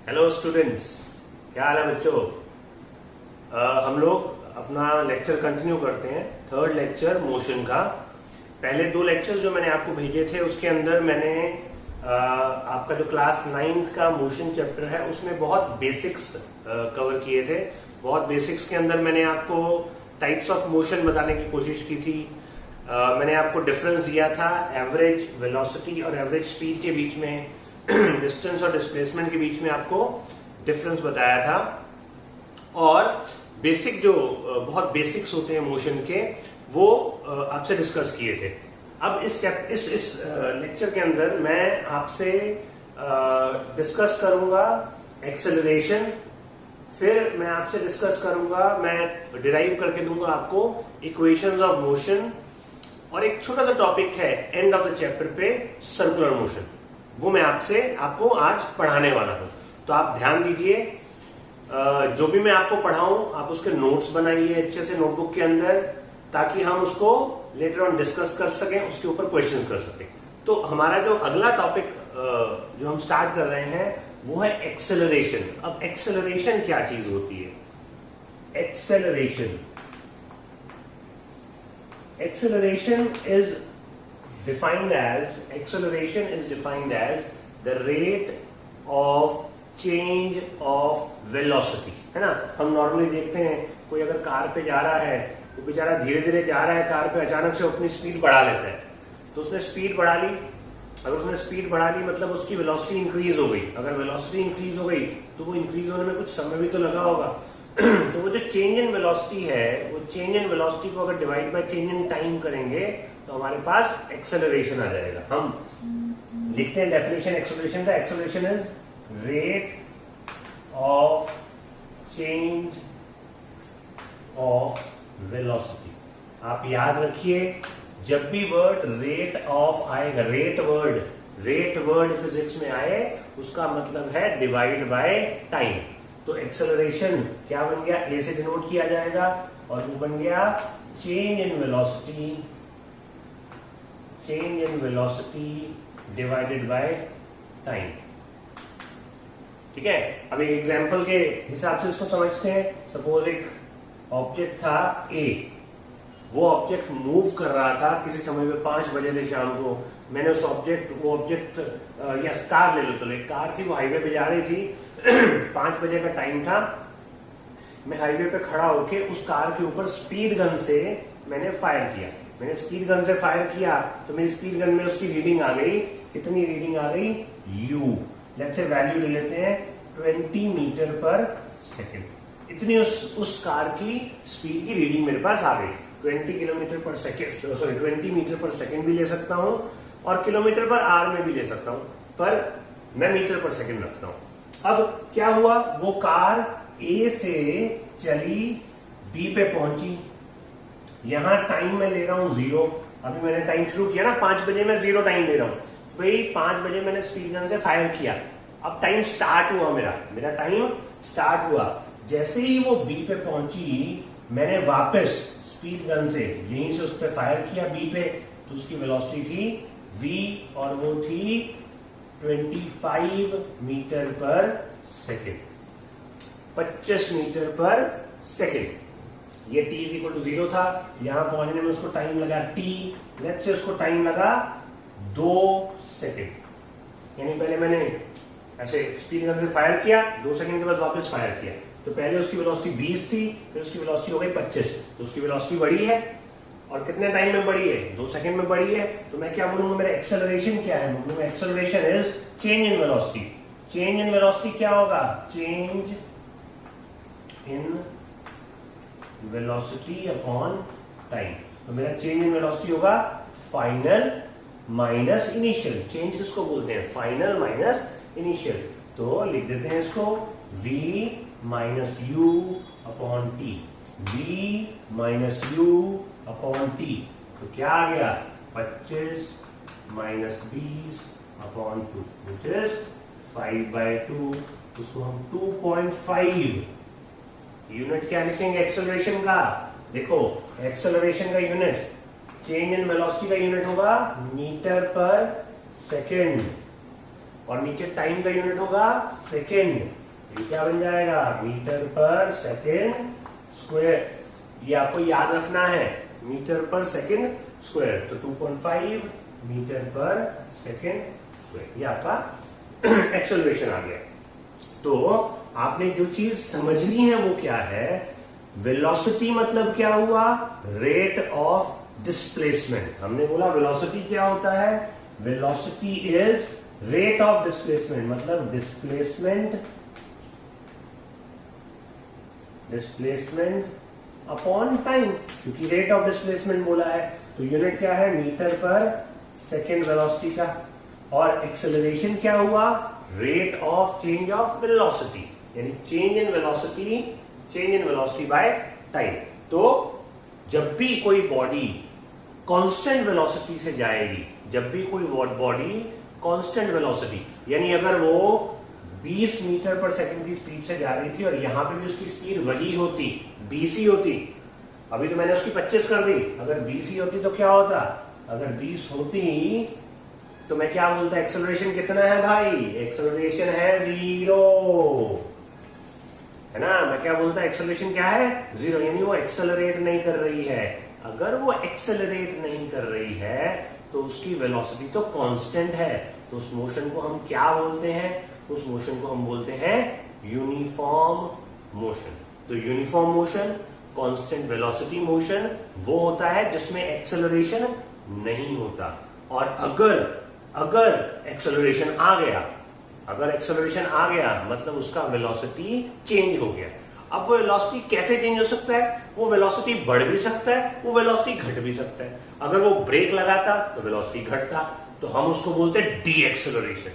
Hello students, क्या हाल है बच्चों। हम लोग अपना लेक्चर कंटिन्यू करते हैं। थर्ड लेक्चर मोशन का। पहले दो लेक्चर्स जो मैंने आपको भेजे थे उसके अंदर मैंने आपका जो क्लास 9th का मोशन चैप्टर है उसमें बहुत बेसिक्स कवर किए थे। बहुत बेसिक्स के अंदर मैंने आपको टाइप्स ऑफ मोशन बताने की कोशिश की थी। मैंने आपको डिफरेंस दिया था एवरेज वेलोसिटी और एवरेज स्पीड के बीच में, डिस्टेंस और डिस्प्लेसमेंट के बीच में आपको डिफरेंस बताया था। और बेसिक जो बहुत बेसिक्स होते हैं मोशन के वो आपसे डिस्कस किए थे। अब इस लेक्चर के अंदर मैं आपसे डिस्कस करूंगा एक्सेलरेशन, फिर मैं आपसे डिस्कस करूंगा, मैं डिराइव करके दूंगा आपको इक्वेशंस ऑफ मोशन, और एक छोटा सा टॉपिक है एंड ऑफ द चैप्टर पे सर्कुलर मोशन, वो मैं आपको आज पढ़ाने वाला हूं। तो आप ध्यान दीजिए, जो भी मैं आपको पढ़ाऊं आप उसके नोट्स बनाइए अच्छे से नोटबुक के अंदर, ताकि हम उसको लेटर ऑन डिस्कस कर सकें, उसके ऊपर क्वेश्चंस कर सकें। तो हमारा जो अगला टॉपिक जो हम स्टार्ट कर रहे हैं वो है एक्सेलरेशन। अब एक्सेलरेशन क्या चीज होती है? Acceleration is defined as the rate of change of velocity, है ना। हम नॉर्मली देखते हैं कोई अगर कार पे जा रहा है तो बेचारा धीरे धीरे जा रहा है कार पे, अचानक से अपनी स्पीड बढ़ा लेता है। तो उसने स्पीड बढ़ा ली, अगर उसने स्पीड बढ़ा ली मतलब उसकी वेलोसिटी इंक्रीज हो गई। अगर वेलोसिटी इंक्रीज हो गई तो वो इंक्रीज होने में कुछ समय भी तो लगा होगा। तो वो जो चेंज इन वेलोसिटी है, वो चेंज इन वेलोसिटी को अगर divide by change in time करेंगे तो हमारे पास एक्सेलरेशन आ जाएगा। हम लिखते हैं डेफिनेशन एक्सेलरेशन का। Acceleration is rate of change of velocity. आप याद रखिए, जब भी वर्ड रेट ऑफ आएगा, रेट वर्ड फिजिक्स में आए उसका मतलब है डिवाइड बाय टाइम। तो एक्सेलरेशन क्या बन गया? ए से डिनोट किया जाएगा और वो बन गया change in velocity divided by time. ठीक है, अब एक एग्जांपल के हिसाब से इसको समझते हैं। सपोज एक ऑब्जेक्ट था ए, वो ऑब्जेक्ट मूव कर रहा था किसी समय पे 5 बजे थे शाम को। मैंने वो ऑब्जेक्ट या कार ले लो, चलो एक कार थी, वो हाईवे पे जा रही थी 5 बजे का टाइम था। मैं हाईवे पे खड़ा होके उस कार के ऊपर स्पीड गन से मैंने फायर किया। मैंने स्पीड गन से फायर किया तो मेरी स्पीड गन में उसकी रीडिंग आ गई। कितनी रीडिंग आ गई? यू। लेट्स से वैल्यू ले लेते हैं 20 मीटर पर सेकेंड। इतनी उस कार की स्पीड की रीडिंग मेरे पास आ गई। 20 किलोमीटर पर सेकेंड, सॉरी 20 मीटर पर सेकेंड भी ले सकता हूं और किलोमीटर पर आवर में भी ले सकता हूं, पर मैं मीटर पर सेकेंड रखता हूं। अब क्या हुआ, वो कार ए से चली बी पे पहुंची। यहां टाइम मैं ले रहा हूं 0। अभी मैंने टाइम शुरू किया ना 5 बजे, मैं 0 टाइम ले रहा हूं। भाई 5 बजे मैंने स्पीड गन से फायर किया। अब टाइम स्टार्ट हुआ, मेरा टाइम स्टार्ट हुआ। जैसे ही वो बी पे पहुंची मैंने वापस स्पीड गन से यहीं से उस पर फायर किया बी पे, तो उसकी वेलोसिटी थी v और वो थी 25 मीटर पर सेकेंड, 25 मीटर पर सेकेंड। ये t इक्वल टू 0 था। यहां पहुंचने में उसको टाइम लगा t, लेट्स से उसको टाइम लगा 2 सेकेंड। यानी पहले मैंने ऐसे स्पीड गन से फायर किया, 2 सेकेंड के बाद वापस फायर किया। तो पहले उसकी वेलोसिटी 20 थी, फिर उसकी वेलोसिटी हो गई 25। तो उसकी वेलोसिटी बढ़ी है, और कितने टाइम में बढ़ी है? 2 सेकेंड में बढ़ी है। तो मैं क्या बोलूंगा, मेरा एक्सेलरेशन क्या है? बोलूंगा acceleration is change in velocity. Change in velocity क्या होगा? Change in velocity upon time. तो मेरा चेंज इन वेलोसिटी होगा फाइनल माइनस इनिशियल। चेंज किसको बोलते हैं? Final minus initial. तो लिख देते हैं इसको v minus u upon T, v minus u upon T. तो क्या आ गया? 25 माइनस 20 अपॉन 2 विच इज 5/2। उसको हम 2.5 यूनिट क्या लिखेंगे एक्सेलरेशन का? देखो एक्सेलरेशन का यूनिट, चेंज इन वेलोसिटी का यूनिट होगा मीटर पर सेकेंड। और नीचे टाइम का यूनिट होगा सेकेंड। ये क्या बन जाएगा, मीटर पर सेकेंड स्क्वायर। ये आपको याद रखना है, मीटर पर सेकेंड स्क्वायर। तो 2.5 मीटर पर सेकेंड स्क्वायर, ये आपका एक्सेलरेशन आ गया। तो आपने जो चीज समझनी है वो क्या है, वेलोसिटी मतलब क्या हुआ, रेट ऑफ डिस्प्लेसमेंट। हमने बोला वेलोसिटी क्या होता है, velocity is rate of displacement, मतलब डिस्प्लेसमेंट अपॉन टाइम, क्योंकि रेट ऑफ डिस्प्लेसमेंट बोला है तो यूनिट क्या है, मीटर पर सेकेंड वेलोसिटी का। और एक्सेलरेशन क्या हुआ, rate of change of velocity, यानी change in velocity by time. तो जब भी कोई बॉडी कांस्टेंट वेलोसिटी से जाएगी, जब भी कोई बॉडी कांस्टेंट वेलोसिटी, यानी अगर वो 20 मीटर पर सेकंड की स्पीड से जा रही थी और यहां पे भी उसकी स्पीड वही होती, 20 ही होती। अभी तो मैंने उसकी 25 कर दी, अगर 20 ही होती तो क्या होता, अगर 20 होती तो मैं क्या बोलता, एक्सेलरेशन कितना है भाई, एक्सेलरेशन है 0, है ना। मैं क्या बोलता, एक्सेलरेशन क्या है, 0, यानी वो एक्सेलरेट नहीं कर रही है। अगर वो एक्सेलरेट नहीं कर रही है तो उसकी वेलोसिटी तो कांस्टेंट है। तो उस मोशन को हम क्या बोलते हैं, उस मोशन को हम बोलते हैं यूनिफॉर्म मोशन। तो uniform motion, constant velocity motion वो होता है जिसमें एक्सेलरेशन नहीं होता। और अगर एक्सेलरेशन आ गया, मतलब उसका वेलोसिटी चेंज हो गया। अब वो वेलोसिटी कैसे चेंज हो सकता है, वो वेलोसिटी बढ़ भी सकता है, वो वेलोसिटी घट भी सकता है। अगर वो ब्रेक लगाता तो वेलोसिटी घटता, तो हम उसको बोलते हैं डी एक्सेलरेशन।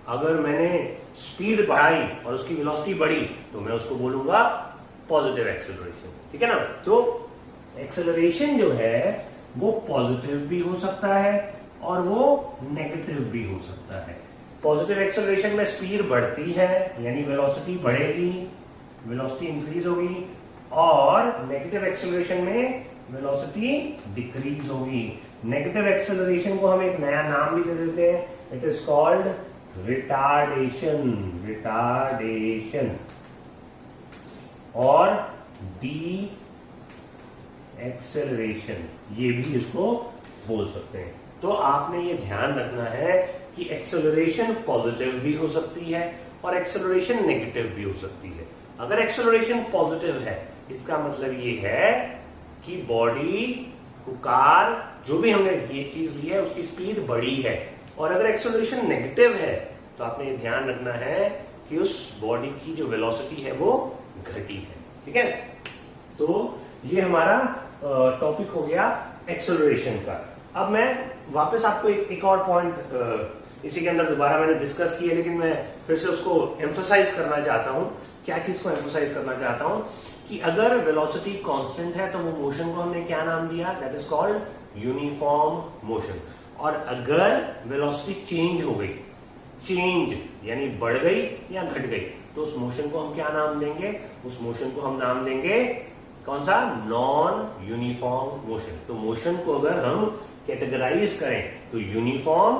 अगर मैंने स्पीड बढ़ाई और उसकी वेलोसिटी बढ़ी तो मैं उसको बोलूंगा पॉजिटिव एक्सेलरेशन, ठीक है ना। तो एक्सेलरेशन जो है वो पॉजिटिव भी हो सकता है और वो नेगेटिव भी हो सकता है। पॉजिटिव एक्सेलरेशन में स्पीड बढ़ती है, यानी वेलोसिटी बढ़ेगी, वेलोसिटी इंक्रीज होगी, और नेगेटिव एक्सेलरेशन में वेलोसिटी डिक्रीज होगी। नेगेटिव एक्सेलरेशन को हम एक नया नाम भी दे देते हैं, इट इज कॉल्ड रिटार्डेशन, और डी एक्सेलरेशन, ये भी इसको बोल सकते हैं। तो आपने ये ध्यान रखना है कि एक्सेलरेशन पॉजिटिव भी हो सकती है और एक्सेलरेशन नेगेटिव भी हो सकती है। अगर एक्सेलरेशन पॉजिटिव है, इसका मतलब ये है कि बॉडी को, कार, जो भी हमने ये चीज ली है उसकी स्पीड बढ़ी है। और अगर एक्सेलरेशन नेगेटिव है तो आपने ये ध्यान रखना है कि उस बॉडी की जो वेलोसिटी है वो घटी है, ठीक है। तो ये हमारा टॉपिक हो गया एक्सेलरेशन का। अब मैं वापस आपको एक और पॉइंट इसी के अंदर दोबारा मैंने डिस्कस किया, लेकिन मैं फिर से उसको एम्फसाइज करना चाहता हूं। क्या चीज को एम्फसाइज करना चाहता हूं कि अगर वेलोसिटी कांस्टेंट है तो वो मोशन को हमने क्या नाम दिया, that is called uniform motion. और अगर वेलोसिटी चेंज हो गई, चेंज यानी बढ़ गई या घट गई, तो उस मोशन को हम क्या नाम देंगे, उस मोशन को हम नाम देंगे कौन सा, नॉन यूनिफॉर्म मोशन। तो मोशन को अगर हम कैटेगराइज करें तो यूनिफॉर्म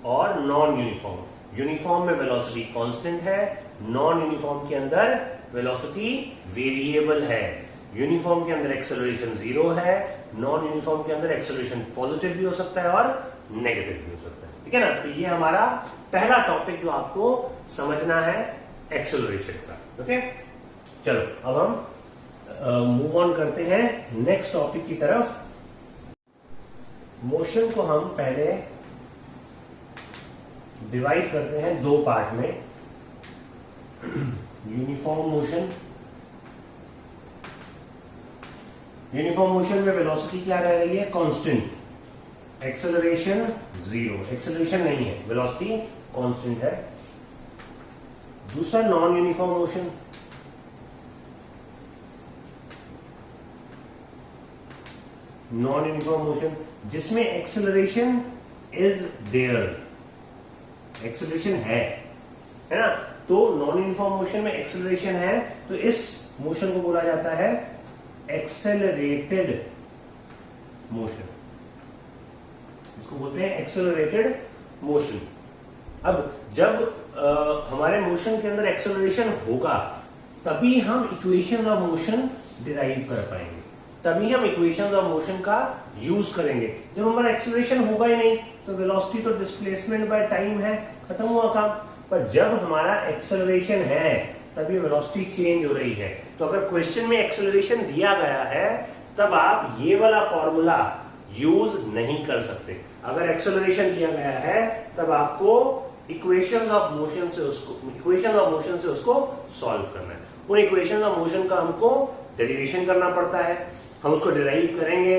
और नॉन यूनिफॉर्म। यूनिफॉर्म में वेलोसिटी कांस्टेंट है, नॉन यूनिफॉर्म के अंदर वेलोसिटी वेरिएबल है। यूनिफॉर्म के अंदर एक्सेलरेशन 0 है, नॉन यूनिफॉर्म के अंदर एक्सेलरेशन पॉजिटिव भी हो सकता है और नेगेटिव भी हो सकता है, ठीक है ना। तो ये हमारा पहला टॉपिक जो आपको समझना है एक्सेलरेशन का, ओके। चलो अब हम मूव ऑन करते हैं नेक्स्ट टॉपिक की तरफ। मोशन को हम पहले डिवाइड करते हैं दो पार्ट में, यूनिफॉर्म मोशन। यूनिफॉर्म मोशन में वेलोसिटी क्या रह रही है, कांस्टेंट, एक्सेलरेशन 0, एक्सेलरेशन नहीं है, वेलोसिटी कांस्टेंट है। दूसरा non uniform motion, non uniform motion जिसमें एक्सेलरेशन इज देयर, एक्सेलरेशन है ना। तो नॉन यूनिफॉर्म मोशन में एक्सेलरेशन है, तो इस मोशन को बोला जाता है एक्सेलरेटेड मोशन, इसको बोलते हैं एक्सेलरेटेड मोशन। अब जब हमारे मोशन के अंदर एक्सेलरेशन होगा तभी हम इक्वेशन ऑफ मोशन डिराइव कर पाएंगे, तभी हम इक्वेशन ऑफ मोशन का यूज करेंगे। जब हमारा एक्सेलरेशन होगा ही नहीं तो वेलोसिटी तो डिस्प्लेसमेंट बाय टाइम है, खत्म हुआ काम। पर जब हमारा एक्सेलरेशन है तभी वेलोसिटी चेंज हो रही है। तो अगर क्वेश्चन में एक्सेलरेशन दिया गया है तब आप ये वाला फॉर्मूला यूज नहीं कर सकते। अगर एक्सेलरेशन दिया गया है तब आपको इक्वेशन ऑफ मोशन से उसको सॉल्व करना है। उन इक्वेशन ऑफ मोशन का हमको डेरिवेशन करना पड़ता है, हम उसको डिराइव करेंगे,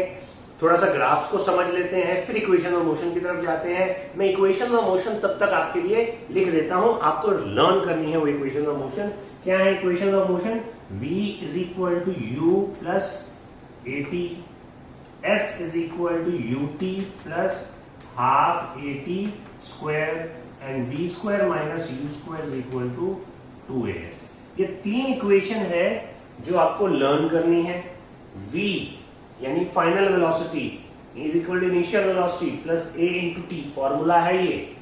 थोड़ा सा ग्राफ्स को समझ लेते हैं, फिर इक्वेशन ऑफ मोशन की तरफ जाते हैं। मैं इक्वेशन ऑफ मोशन तब तक आपके लिए लिख देता हूं, आपको लर्न करनी है वो इक्वेशन ऑफ मोशन। क्या है equation of motion? v is equal to u plus at, s is equal to ut plus half at square and v square minus u square is equal to 2as। ये तीन equation है जो आपको learn करनी है। v यानी final velocity is equal to initial velocity plus a into t, formula है ये।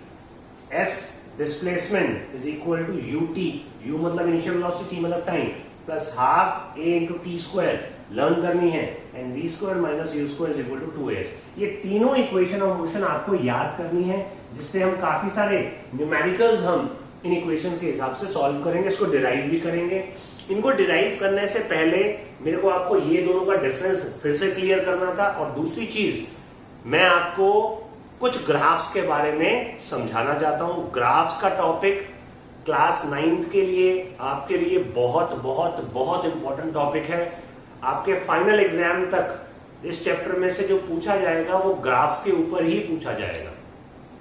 s displacement is equal to ut, u मतलब इनिशियल वेलोसिटी, t मतलब time, plus half a into t square learn करनी है, and v square minus u square is equal to 2s। ये तीनों equation of motion आपको याद करनी है, जिससे हम काफी सारे न्यूमेरिकल्स हम इन इक्वेशंस के हिसाब से सॉल्व करेंगे, इसको डिराइव भी करेंगे। इनको डिराइव करने से पहले मेरे को आपको ये दोनों का डिफरेंस फिर से क्लियर करना था, और दूसरी चीज मैं आपको कुछ ग्राफ्स के बारे में समझाना चाहता हूं। ग्राफ्स का टॉपिक क्लास 9th के लिए आपके लिए बहुत बहुत बहुत इंपॉर्टेंट टॉपिक है। आपके फाइनल एग्जाम तक इस चैप्टर में से जो पूछा जाएगा वो ग्राफ्स के ऊपर ही पूछा जाएगा,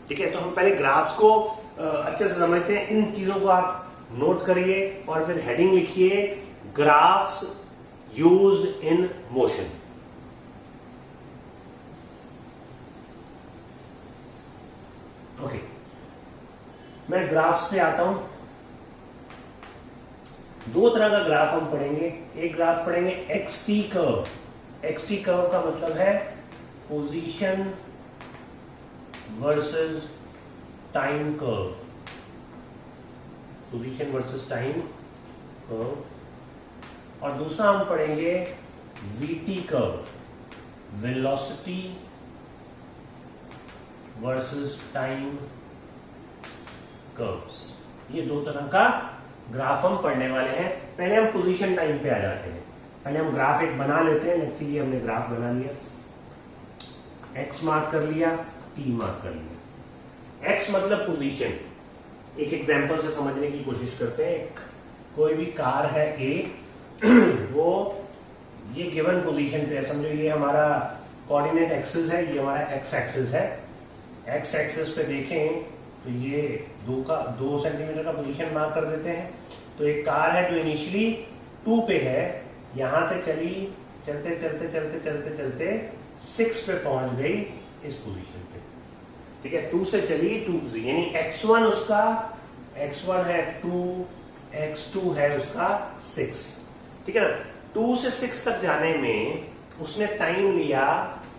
ठीक है। तो हम पहले ग्राफ्स को अच्छे से समझते हैं। इन चीजों को आप नोट करिए और फिर हेडिंग लिखिए, graphs used in motion. Okay, मैं ग्राफ्स पे आता हूं। दो तरह का ग्राफ हम पढ़ेंगे। एक ग्राफ पढ़ेंगे एक्सटी कर्व। एक्सटी कर्व का मतलब है position versus time curve, position versus time curve. और दूसरा हम पढ़ेंगे VT curve, velocity versus time curves. ये दो तरह का ग्राफ हम पढ़ने वाले हैं। पहले हम पोजीशन टाइम पे आ जाते हैं। पहले हम ग्राफ एक बना लेते हैं। एक्चुअली हमने ग्राफ बना लिया, एक्स मार्क कर लिया, टी मार्क कर लिया। एक्स मतलब पोजीशन। एक एग्जांपल से समझने की कोशिश करते हैं। कोई भी कार है ए, वो ये गिवन पोजीशन पे है, समझो ये हमारा कोऑर्डिनेट एक्सिस है, ये हमारा एक्स एक्सिस है। एक्स एक्सिस पे देखें तो ये 2 सेंटीमीटर का पोजीशन मार्क कर देते हैं। तो एक कार है जो इनिशियली 2 पे है, यहां से चली, चलते चलते चलते चलते चलते 6 पे पहुंच गई इस पोजीशन पे, ठीक है। 2 से चली 2 से, यानी x1 उसका x1 है 2, x2 है उसका 6, ठीक है ना। 2 से 6 तक जाने में उसने टाइम लिया,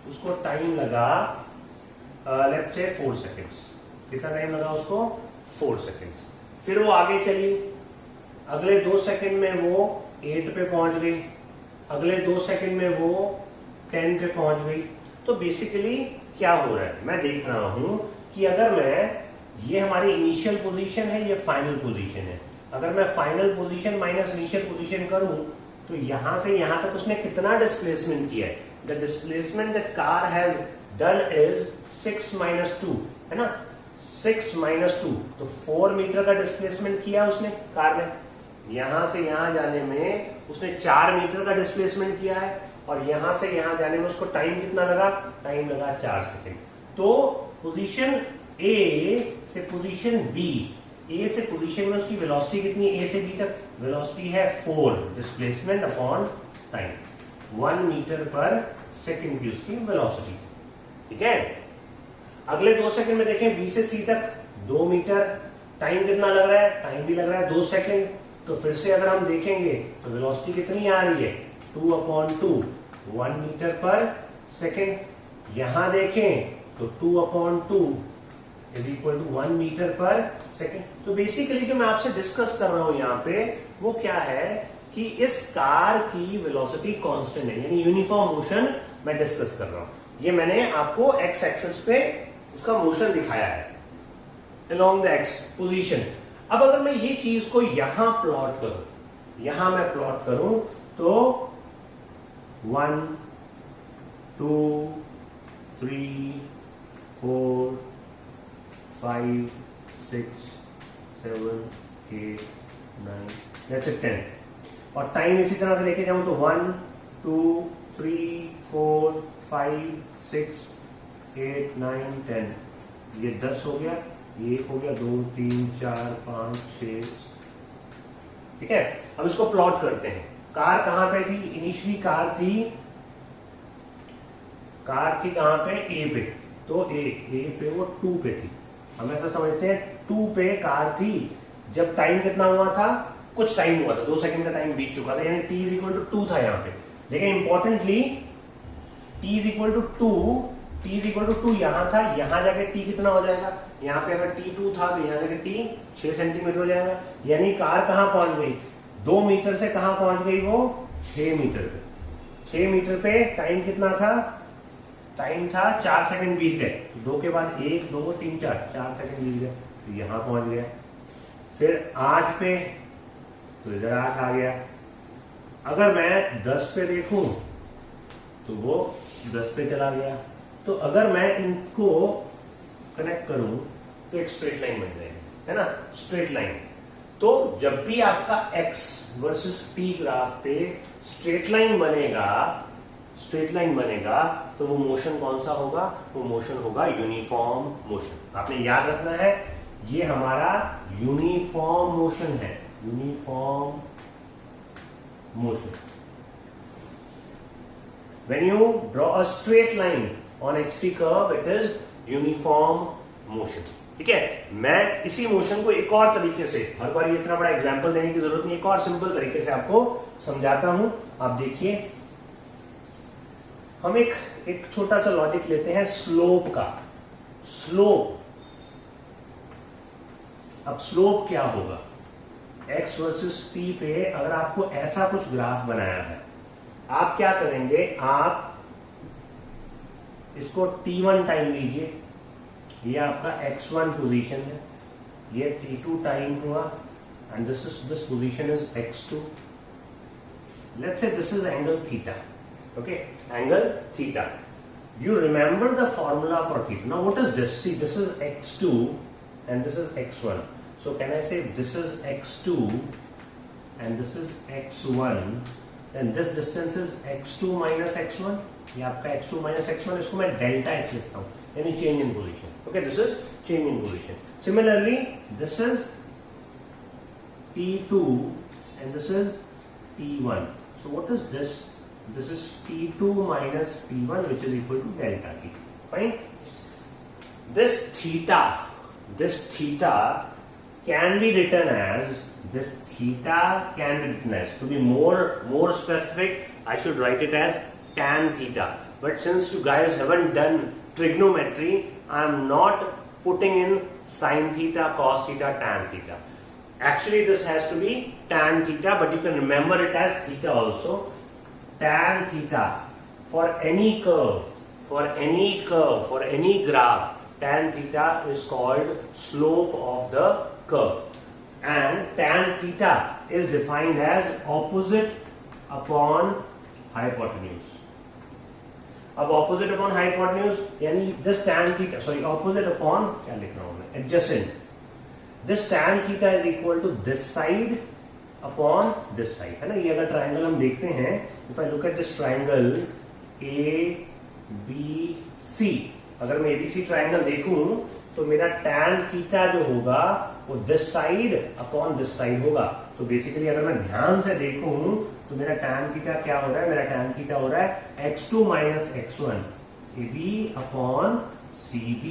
उसको टाइम लगा लेट्स से 4 सेकेंड्स। कितना टाइम लगा उसको? 4 सेकेंड्स। फिर वो आगे चली, अगले 2 सेकेंड में वो 8 पे पहुंच गई, अगले 2 सेकेंड में वो 10 पे पहुंच गई। तो बेसिकली क्या हो रहा है, मैं देख रहा हूं कि अगर मैं, ये हमारी इनिशियल पोजीशन है, ये फाइनल पोजीशन है, अगर मैं final position minus initial position करूं तो यहां से यहां तक उसने कितना डिस्प्लेसमेंट किया है? The displacement that car has done is 6 minus 2, है ना। 6 माइनस 2 तो 4 मीटर का डिस्प्लेसमेंट किया उसने, कार ने। यहां से यहां जाने में उसने 4 मीटर का डिस्प्लेसमेंट किया है, और यहां से यहां जाने में उसको टाइम कितना लगा? टाइम लगा 4 सेकेंड। तो पोजीशन ए से पोजीशन बी, ए से पोजीशन में उसकी वेलोसिटी कितनी है? ए से बी तक वेलोसिटी है 4 डिस्प्लेसमेंट अपॉन टाइम, 1 मीटर पर सेकेंड की उसकी वेलोसिटी, ठीक है। अगले 2 सेकंड में देखें बी से सी तक 2 मीटर, टाइम कितना लग रहा है? टाइम भी लग रहा है 2 सेकंड। तो फिर से अगर हम देखेंगे तो वेलोसिटी कितनी आ रही है? 2/2, 1 मीटर पर सेकंड। यहां देखें तो 2/2 इज इक्वल टू 1 मीटर पर सेकेंड। तो बेसिकली जो मैं आपसे डिस्कस कर रहा हूं यहाँ पे वो क्या है कि इस कार की वेलोसिटी कांस्टेंट है, यानी यूनिफॉर्म मोशन मैं डिस्कस कर रहा हूं। ये मैंने आपको एक्स एक्सिस पे उसका मोशन दिखाया है along the x पोजीशन। अब अगर मैं ये चीज को यहां प्लॉट करूं, यहां मैं प्लॉट करूं तो 1 2 3 4 5 6 7 8 9 that's it 10। और टाइम इसी तरह से लेके जाऊं तो 1 2 3 4 5 6 8 9 10, ये 10 हो गया, ये 1 हो गया, 2 3 4 5 6। ठीक है, अब इसको प्लॉट करते हैं। कार कहां पे थी? इनिशियली कार थी कहां पे? ए पे। तो ए पे वो 2 पे थी। हम ऐसा समझते हैं 2 पे कार थी जब टाइम कितना हुआ था? कुछ टाइम हुआ था, 2 सेकंड का टाइम बीत चुका था, यानी t इज इक्वल टू 2 था यहाँ पे। लेकिन importantly t is equal to 2 यहाँ था, यहाँ जाके t कितना हो जाएगा? यहाँ पे अगर t2 था तो यहाँ जाके t 6 सेंटीमीटर हो जाएगा। यानी कार कहाँ पहुंच गई? 2 मीटर से कहाँ पहुंच गई वो? 6 मीटर पे। 6 मीटर पे टाइम कितना था? टाइम था 4 सेकंड बीत गए। 2 के बाद 1 2 3 4 सेकंड बीत गए, तो यहाँ पहुंच गया। फिर 8 पे तो इधर 8 आ गया। अगर मैं 10 पे देखूं तो वो 10 पे चला गया। तो अगर मैं इनको कनेक्ट करूं तो एक स्ट्रेट लाइन बन जाएगी, है ना? Straight line. तो जब भी आपका x वर्सेस t ग्राफ पे स्ट्रेट लाइन बनेगा तो वो मोशन कौन सा होगा? वो मोशन होगा यूनिफॉर्म मोशन। आपने याद रखना है ये हमारा यूनिफॉर्म मोशन है, uniform motion. When you draw a straight line on xt curve, it is uniform motion। ठीक है, मैं इसी मोशन को एक और तरीके से, हर बार ये इतना बड़ा एग्जांपल देने की जरूरत नहीं, एक और सिंपल तरीके से आपको समझाता हूं। आप देखिए, हम एक छोटा सा लॉजिक लेते हैं स्लोप का। स्लोप, अब स्लोप क्या होगा? x वर्सेस t पे अगर आपको ऐसा कुछ ग्राफ बनाया है, आप क्या करेंगे? आप इसको t1 टाइम लीजिए, ये आपका x1 पोजीशन है, ये t2 टाइम हुआ, and this position is x2। Let's say this is angle theta. Okay, angle theta. You remember the formula for theta. Now what is this? See, this is x2 and this is x1. So can I say this is x2 and this is x1, then this distance is x2 minus x1. ये आपका x2 minus x1, इसको मैं delta x लिखता हूँ, यानी change in position. Okay, this is change in position. Similarly, this is t2 and this is t1. So what is this? This is t2 minus t1, which is equal to delta t. Fine. This theta can be written as, to be more specific, I should write it as tan theta. But since you guys haven't done trigonometry, I am not putting in sin theta, cos theta, tan theta. Actually, this has to be tan theta, but you can remember it as theta also. Tan theta for any curve, for any graph, tan theta is called slope of the curve, and tan theta is defined as opposite upon hypotenuse. अब opposite upon hypotenuse यानी this tan theta, sorry, opposite upon, क्या लिख रहा हूं मैं, adjacent. This tan theta is equal to this side upon this side, है ना? ये अगर ट्राइंगल हम देखते हैं, if I look at this triangle ABC, अगर मैं ABC ट्राइंगल देखूं तो मेरा tan थीटा जो होगा वो this side upon this side होगा। तो बेसिकली अगर मैं ध्यान से देखूं तो मेरा tan थीटा क्या हो रहा है? मेरा tan थीटा हो रहा है x2 minus x1 AB upon CB,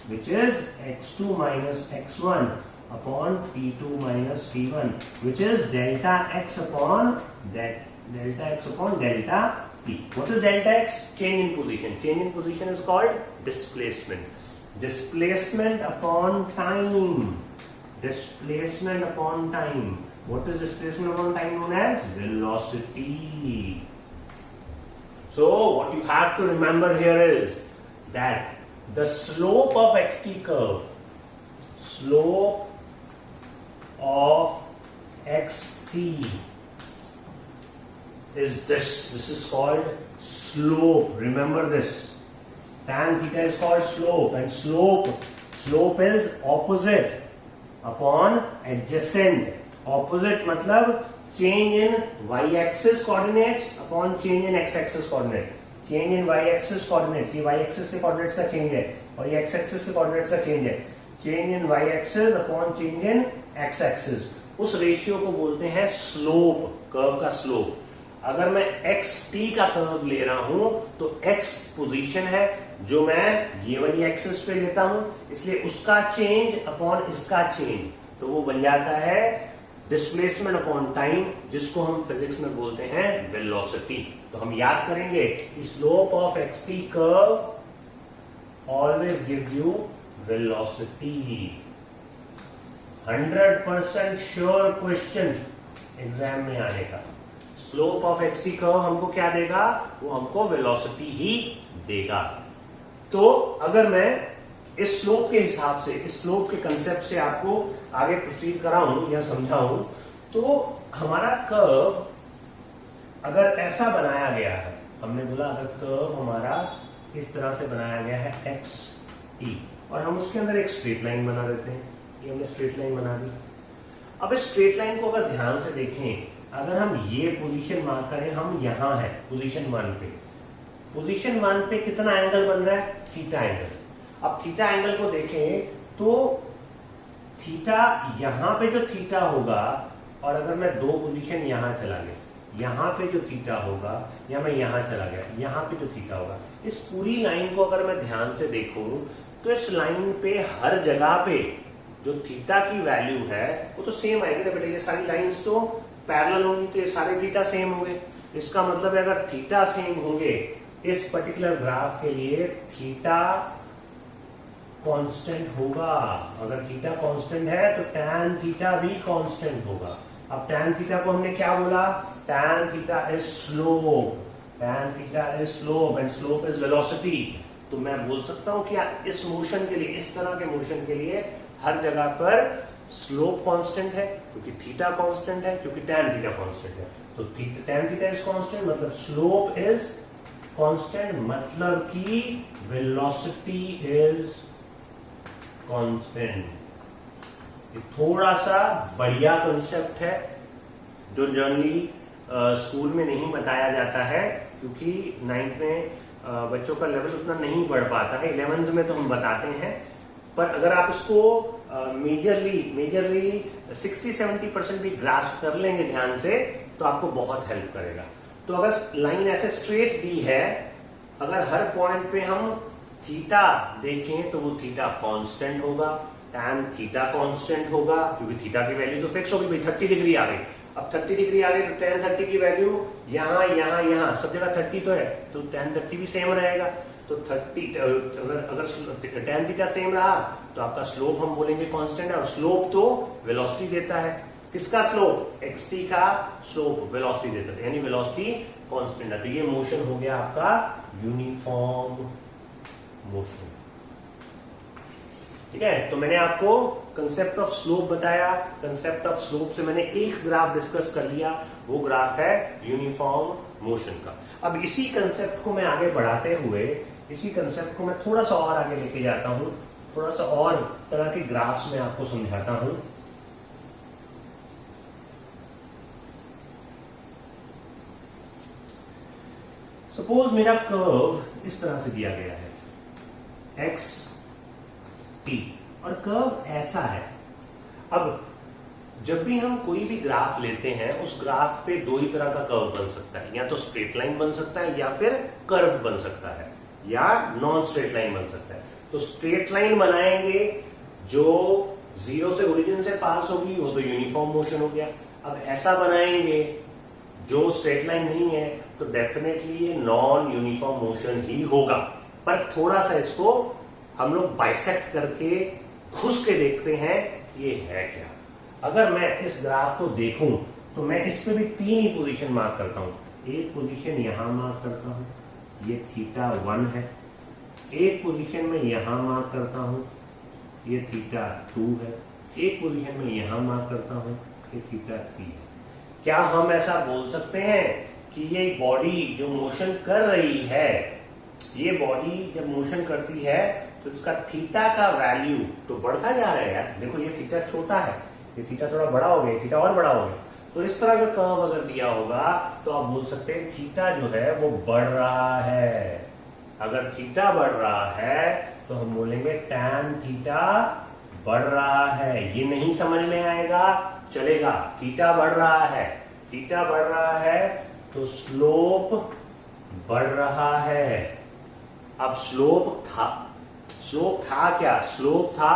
which is x2 minus x1 upon t2 minus t1, which is delta x upon delta t. What is delta x? Change in position. Change in position is called displacement. Displacement upon time. Displacement upon time. What is displacement upon time known as? Velocity. So what you have to remember here is that the slope of xt curve, slope of xt is this. This is called slope. Remember this. Tan theta is called slope, and slope is opposite upon adjacent. Opposite मतलब change in y-axis coordinates upon change in x-axis coordinate. Change in y-axis coordinates, ये y-axis के coordinates का change है और ये x-axis के coordinates का change है. Change in y-axis upon change in x-axis. उस रेशियो को बोलते हैं स्लोप, कर्व का स्लोप. अगर मैं xt का कर्व ले रहा हूं तो x पोजीशन है जो मैं ये वाली एक्सिस पे लेता हूं, इसलिए उसका चेंज अपॉन इसका चेंज, तो वो बन जाता है डिस्प्लेसमेंट अपॉन टाइम, जिसको हम फिजिक्स में बोलते हैं वेलोसिटी. तो हम याद करेंगे कि slope of xt curve always gives you velocity. 100% sure question exam में आने का. स्लोप ऑफ xt कर्व हमको क्या देगा? वो हमको वेलोसिटी ही देगा. तो अगर मैं इस स्लोप के हिसाब से, इस स्लोप के कंसेप्ट से आपको आगे प्रोसीड कराऊं या समझाऊं, तो हमारा कर्व अगर ऐसा बनाया गया है, हमने बोला अगर कर्व हमारा इस तरह से बनाया गया है एक्स टी, और हम उसके अंदर एक स्ट्रेट लाइन बना देते हैं. ये हमने स्ट्रेट लाइन बना दी. अब इस स्ट्रेट लाइन को अगर ध्यान से देखें, अगर हम ये पोजीशन मार्क करें, हम यहां हैं पोजीशन 1 पे. पोजीशन 1 पे कितना एंगल बन रहा है? Theta angle. अब थीटा एंगल को देखें तो थीटा यहां पे जो थीटा होगा, और अगर मैं दो पोजीशन यहां चला गया, यहां पे जो थीटा होगा, या मैं यहां चला गया, यहां पे जो थीटा होगा, इस पूरी लाइन को अगर मैं ध्यान से देखूं तो इस लाइन पे हर जगह पे जो थीटा की वैल्यू है वो तो सेम आएगी ना बेटा. ये सारी लाइंस तो पैरेलल होंगी, तो ये सारे थीटा सेम होंगे. इसका मतलब है अगर थीटा सेम होंगे इस पर्टिकुलर ग्राफ के लिए, थीटा कांस्टेंट होगा. अगर थीटा कांस्टेंट है तो tan थीटा भी कांस्टेंट होगा. अब tan थीटा को हमने क्या बोला? tan theta is slope. tan theta is slope and slope is velocity. तो मैं बोल सकता हूं कि इस मोशन के लिए, इस तरह के मोशन के लिए हर जगह पर स्लोप कांस्टेंट है क्योंकि थीटा कांस्टेंट है, क्योंकि tan थीटा कांस्टेंट है. तो tan थीटा इज कांस्टेंट मतलब स्लोप इज कांस्टेंट, मतलब कि वेलोसिटी इज कांस्टेंट. ये थोड़ा सा बढ़िया कंसेप्ट है जो जनरली स्कूल में नहीं बताया जाता है, क्योंकि 9th में बच्चों का लेवल उतना नहीं बढ़ पाता है. 11th में तो हम बताते हैं, पर अगर आप इसको मेजरली 60-70% भी ग्रास्प कर लेंगे ध्यान से, तो आपको बहुत हेल्प करेगा. तो अगर लाइन ऐसे स्ट्रेट दी है, अगर हर पॉइंट पे हम थीटा देखें तो वो थीटा कांस्टेंट होगा, tan थीटा कांस्टेंट होगा, क्योंकि थीटा की वैल्यू तो फिक्स होगी भाई. 30 डिग्री आ गई. अब 30 डिग्री आ गई तो tan 30 की वैल्यू यहाँ सब जगह 30 तो है, तो tan 30 भी सेम रहेगा. तो 30 अगर tan थीटा सेम रहा तो आपका स्लोप हम बोलेंगे कांस्टेंट है, और स्लोप तो वेलोसिटी देता है. किसका स्लोप? xt का स्लोप वेलोसिटी देता है, यानी वेलोसिटी कांस्टेंट है. तो ये मोशन हो गया आपका यूनिफॉर्म मोशन. ठीक है. तो मैंने आपको कंसेप्ट ऑफ स्लोप बताया. कंसेप्ट ऑफ स्लोप से मैंने एक ग्राफ डिस्कस कर लिया, वो ग्राफ है यूनिफॉर्म मोशन का. अब इसी कंसेप्ट को मैं आगे बढ़ाते हुए, इसी कंसेप्ट को मैं थोड़ा सा और आगे लेके जाता हूं, थोड़ा सा और तरह के ग्राफ्स में आपको समझाता हूं. सपोज मेरा कर्व इस तरह से दिया गया है एक्स टी, और कर्व ऐसा है. अब जब भी हम कोई भी ग्राफ लेते हैं, उस ग्राफ पे दो ही तरह का कर्व बन सकता है. या तो स्ट्रेट लाइन बन सकता है, या फिर कर्व बन सकता है, या नॉन स्ट्रेट लाइन बन सकता है. तो स्ट्रेट लाइन बनाएंगे जो जीरो से ओरिजिन से पास होगी, वो तो यूनिफॉर्म मोशन हो गया. अब ऐसा बनाएंगे जो स्ट्रेट लाइन नहीं है, तो डेफिनेटली ये नॉन यूनिफॉर्म मोशन ही होगा. पर थोड़ा सा इसको हम लोग बाइसेक्ट करके घुस के देखते हैं कि ये है क्या। अगर मैं इस ग्राफ को देखूं तो मैं इस पे भी 3 ही पोजीशन मार्क करता हूं। एक पोजीशन यहां मार्क करता हूं, ये θ1 है। एक पोजीशन में यहां मार्क करता हूं, ये θ2 है। एक पोजीशन में यहां मार्क करता हूं, ये θ3 है। क्या हम ऐसा बोल सकते हैं कि ये बॉडी जो मोशन कर रही है, ये बॉडी जब मोशन करती है तो इसका थीटा का वैल्यू तो बढ़ता जा रहा है यार। देखो ये थीटा छोटा है, ये थीटा थोड़ा बड़ा हो गया, थीटा और बड़ा हो गया। तो इस तरह का कर्व अगर दिया होगा तो आप बोल सकते हैं थीटा जो है वो बढ़ रहा है। अगर थीटा बढ़ रहा है तो हम बोलेंगे टैन थीटा बढ़ रहा है। ये नहीं समझ में आएगा, चलेगा। थीटा बढ़ रहा है, थीटा बढ़ रहा है तो स्लोप बढ़ रहा है। अब स्लोप था क्या? स्लोप था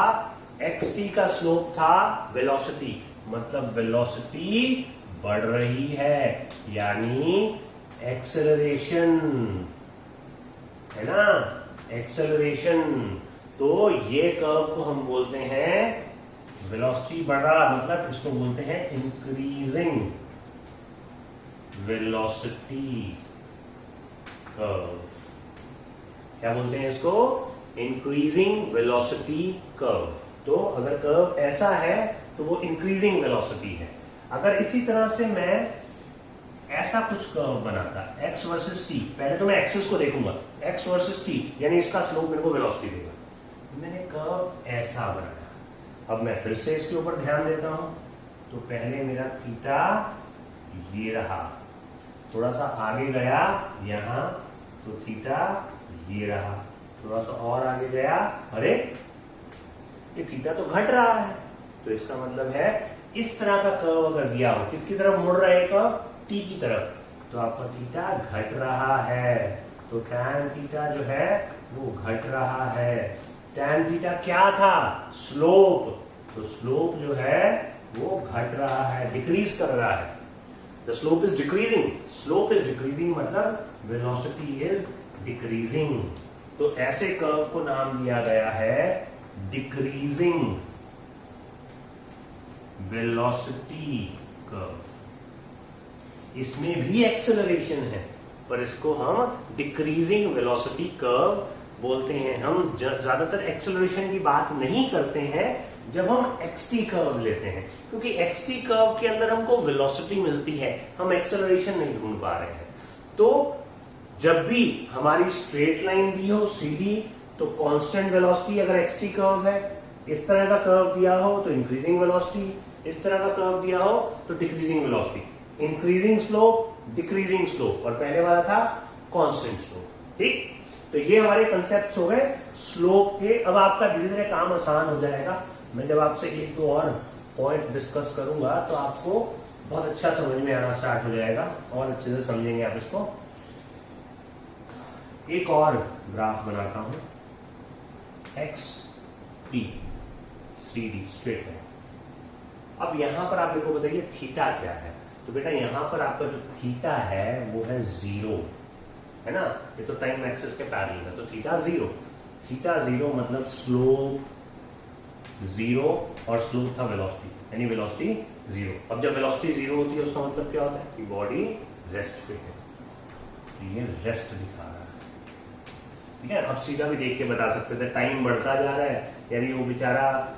xt का स्लोप था वेलोसिटी, मतलब वेलोसिटी बढ़ रही है, यानी एक्सेलरेशन है ना, एक्सेलरेशन। तो ये कर्व को हम बोलते हैं वेलोसिटी बढ़ रहा, मतलब इसको बोलते हैं इंक्रीजिंग वेलोसिटी कर्व। क्या बोलते हैं इसको? Increasing velocity curve. तो अगर कर्व ऐसा है तो वो इंक्रीजिंग वेलोसिटी है। अगर इसी तरह से मैं ऐसा कुछ कर्व बनाता, x वर्सेस t, पहले तो मैं एक्सिस को देखूंगा, x वर्सेस t, यानी इसका स्लोप मेरे को वेलोसिटी देगा। मैंने कर्व ऐसा बनाया। अब मैं फिर से इसके ऊपर ध्यान देता हूं तो पहले मेरा थीटा ये रहा, थोड़ा सा आगे गया यहां तो थीटा ये रहा, थोड़ा सा और आगे गया, अरे ये थीटा तो घट रहा है। तो इसका मतलब है इस तरह का कर्व अगर दिया हो, किसकी तरफ मुड़ रहा है कर्व? टी की तरफ, तो आपका थीटा घट रहा है। तो टैन थीटा जो है वो घट रहा है। टैन थीटा क्या था? स्लोप। तो स्लोप जो है वो घट रहा है, डिक्रीज कर रहा है। The slope is decreasing, slope is decreasing मतलब वेलोसिटी इज डिक्रीजिंग। तो ऐसे कर्व को नाम दिया गया है डिक्रीजिंग वेलोसिटी कर्व। इसमें भी एक्सेलरेशन है पर इसको हम डिक्रीजिंग वेलोसिटी कर्व बोलते हैं। हम ज्यादातर एक्सेलरेशन की बात नहीं करते हैं जब हम xt कर्व लेते हैं, क्योंकि xt कर्व के अंदर हमको वेलोसिटी मिलती है, हम एक्सेलरेशन नहीं ढूंढ पा रहे हैं। तो जब भी हमारी स्ट्रेट लाइन दी हो सीधी तो कांस्टेंट वेलोसिटी अगर xt कर्व है, इस तरह का कर्व दिया हो तो इंक्रीजिंग वेलोसिटी, इस तरह का कर्व दिया हो तो decreasing velocity, increasing slope, decreasing slope, और पहले वाला था कांस्टेंट स्लोप। ठीक, तो ये हमारे कंसेप्ट्स हो गए स्लोप के। अब आपका धीरे धीरे काम आसान हो जाएगा। मैं जब आपसे एक दो और पॉइंट डिस्कस करूंगा तो आपको बहुत अच्छा समझ में आना स्टार्ट हो जाएगा और अच्छे से समझेंगे आप इसको। एक और ग्राफ बनाता हूं, एक्स टी सीधी स्ट्रेट लाइन। अब यहां पर आप मेरे को बताइए थीटा क्या है? तो बेटा यहां पर आपका जो थीटा है वो है 0, है ना, ये तो टाइम एक्सिस के पैरेलल है, तो थीटा 0। थीटा 0 मतलब स्लोप 0 और स्लोप था वेलोसिटी, यानी वेलोसिटी 0। अब जब वेलोसिटी 0 होती है उसका मतलब क्या होता है कि बॉडी रेस्ट पे है। तो ये रेस्ट दिखा रहा है, ठीक है। अब सीधा भी देख के बता सकते थे टाइम बढ़ता जा रहा है, यानी वो बेचारा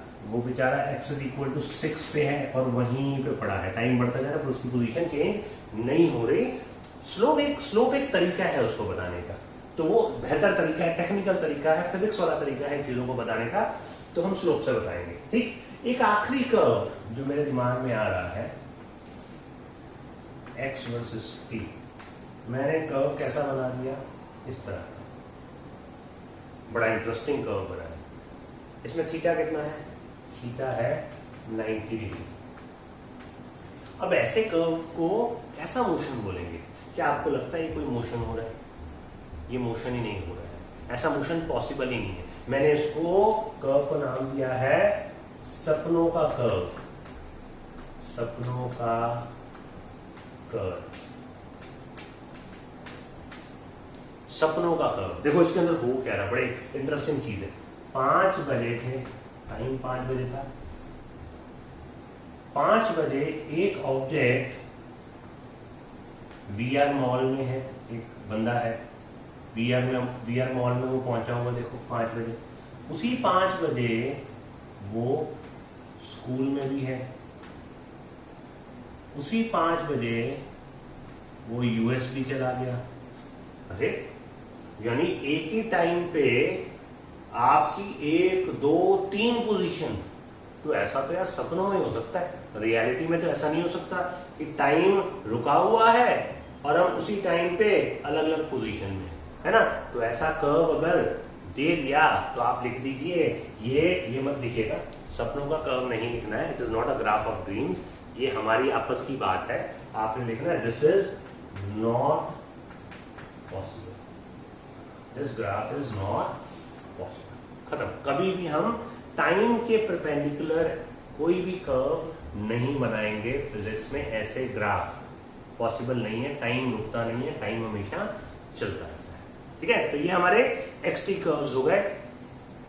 x इज इक्वल टू 6 पे है और वहीं पे पड़ा है, टाइम बढ़ता जा रहा है पर उसकी पोजीशन चेंज नहीं हो रही। स्लोप एक तरीका है उसको बताने का, तो वो बेहतर तरीका है, टेक्निकल तरीका है, फिजिक्स वाला तरीका है चीजों को बताने का, तो हम स्लोप से बताएंगे। ठीक, एक आखिरी कर्व जो मेरे दिमाग में आ रहा है, x वर्सेस t। मैंने कर्व कैसा बना दिया? इस तरह, बड़ा इंटरेस्टिंग कर्व बना है। इसमें थीटा कितना है? थीटा है 90 डिग्री। अब ऐसे कर्व को कैसा मोशन बोलेंगे? क्या आपको लगता है ये कोई मोशन हो रहा है? ये मोशन ही नहीं हो रहा है, ऐसा मोशन पॉसिबल ही नहीं है। मैंने इसको कर्व को नाम दिया है सपनों का कर्व। सपनों का कर्व, सपनों का कर्व। देखो इसके अंदर हो क्या रहा, बड़े इंटरेस्टिंग चीज है। 5 बजे थे, टाइम 5 बजे था। 5 बजे एक ऑब्जेक्ट वीआर मॉल में है, एक बंदा है वीआर मॉल में, वो पहुंचा हुआ देखो 5 बजे। उसी 5 बजे वो स्कूल में भी है, उसी 5 बजे वो यूएस भी चला गया। अरे यानी एक ही टाइम पे आपकी 1, 2, 3 पोजीशन। तो ऐसा तो यार सपनों में हो सकता है, रियलिटी में तो ऐसा नहीं हो सकता कि टाइम रुका हुआ है और हम उसी टाइम पे अलग अलग पोजीशन में, है ना। तो ऐसा कर्व अगर दे दिया तो आप लिख दीजिए, ये मत लिखिएगा, सपनों का कर्व नहीं लिखना है। It is not a graph of dreams, ये हमारी आपस की बात है। आपने लिखना है this is not possible, this graph is not possible, खत्म। कभी भी हम टाइम के परपेंडिकुलर कोई भी कर्व नहीं बनाएंगे फिजिक्स में, ऐसे ग्राफ पॉसिबल नहीं है। टाइम रुकता नहीं है, टाइम हमेशा चलता रहता है, ठीक है। तो ये हमारे एक्सटी कर्व्स हो गए।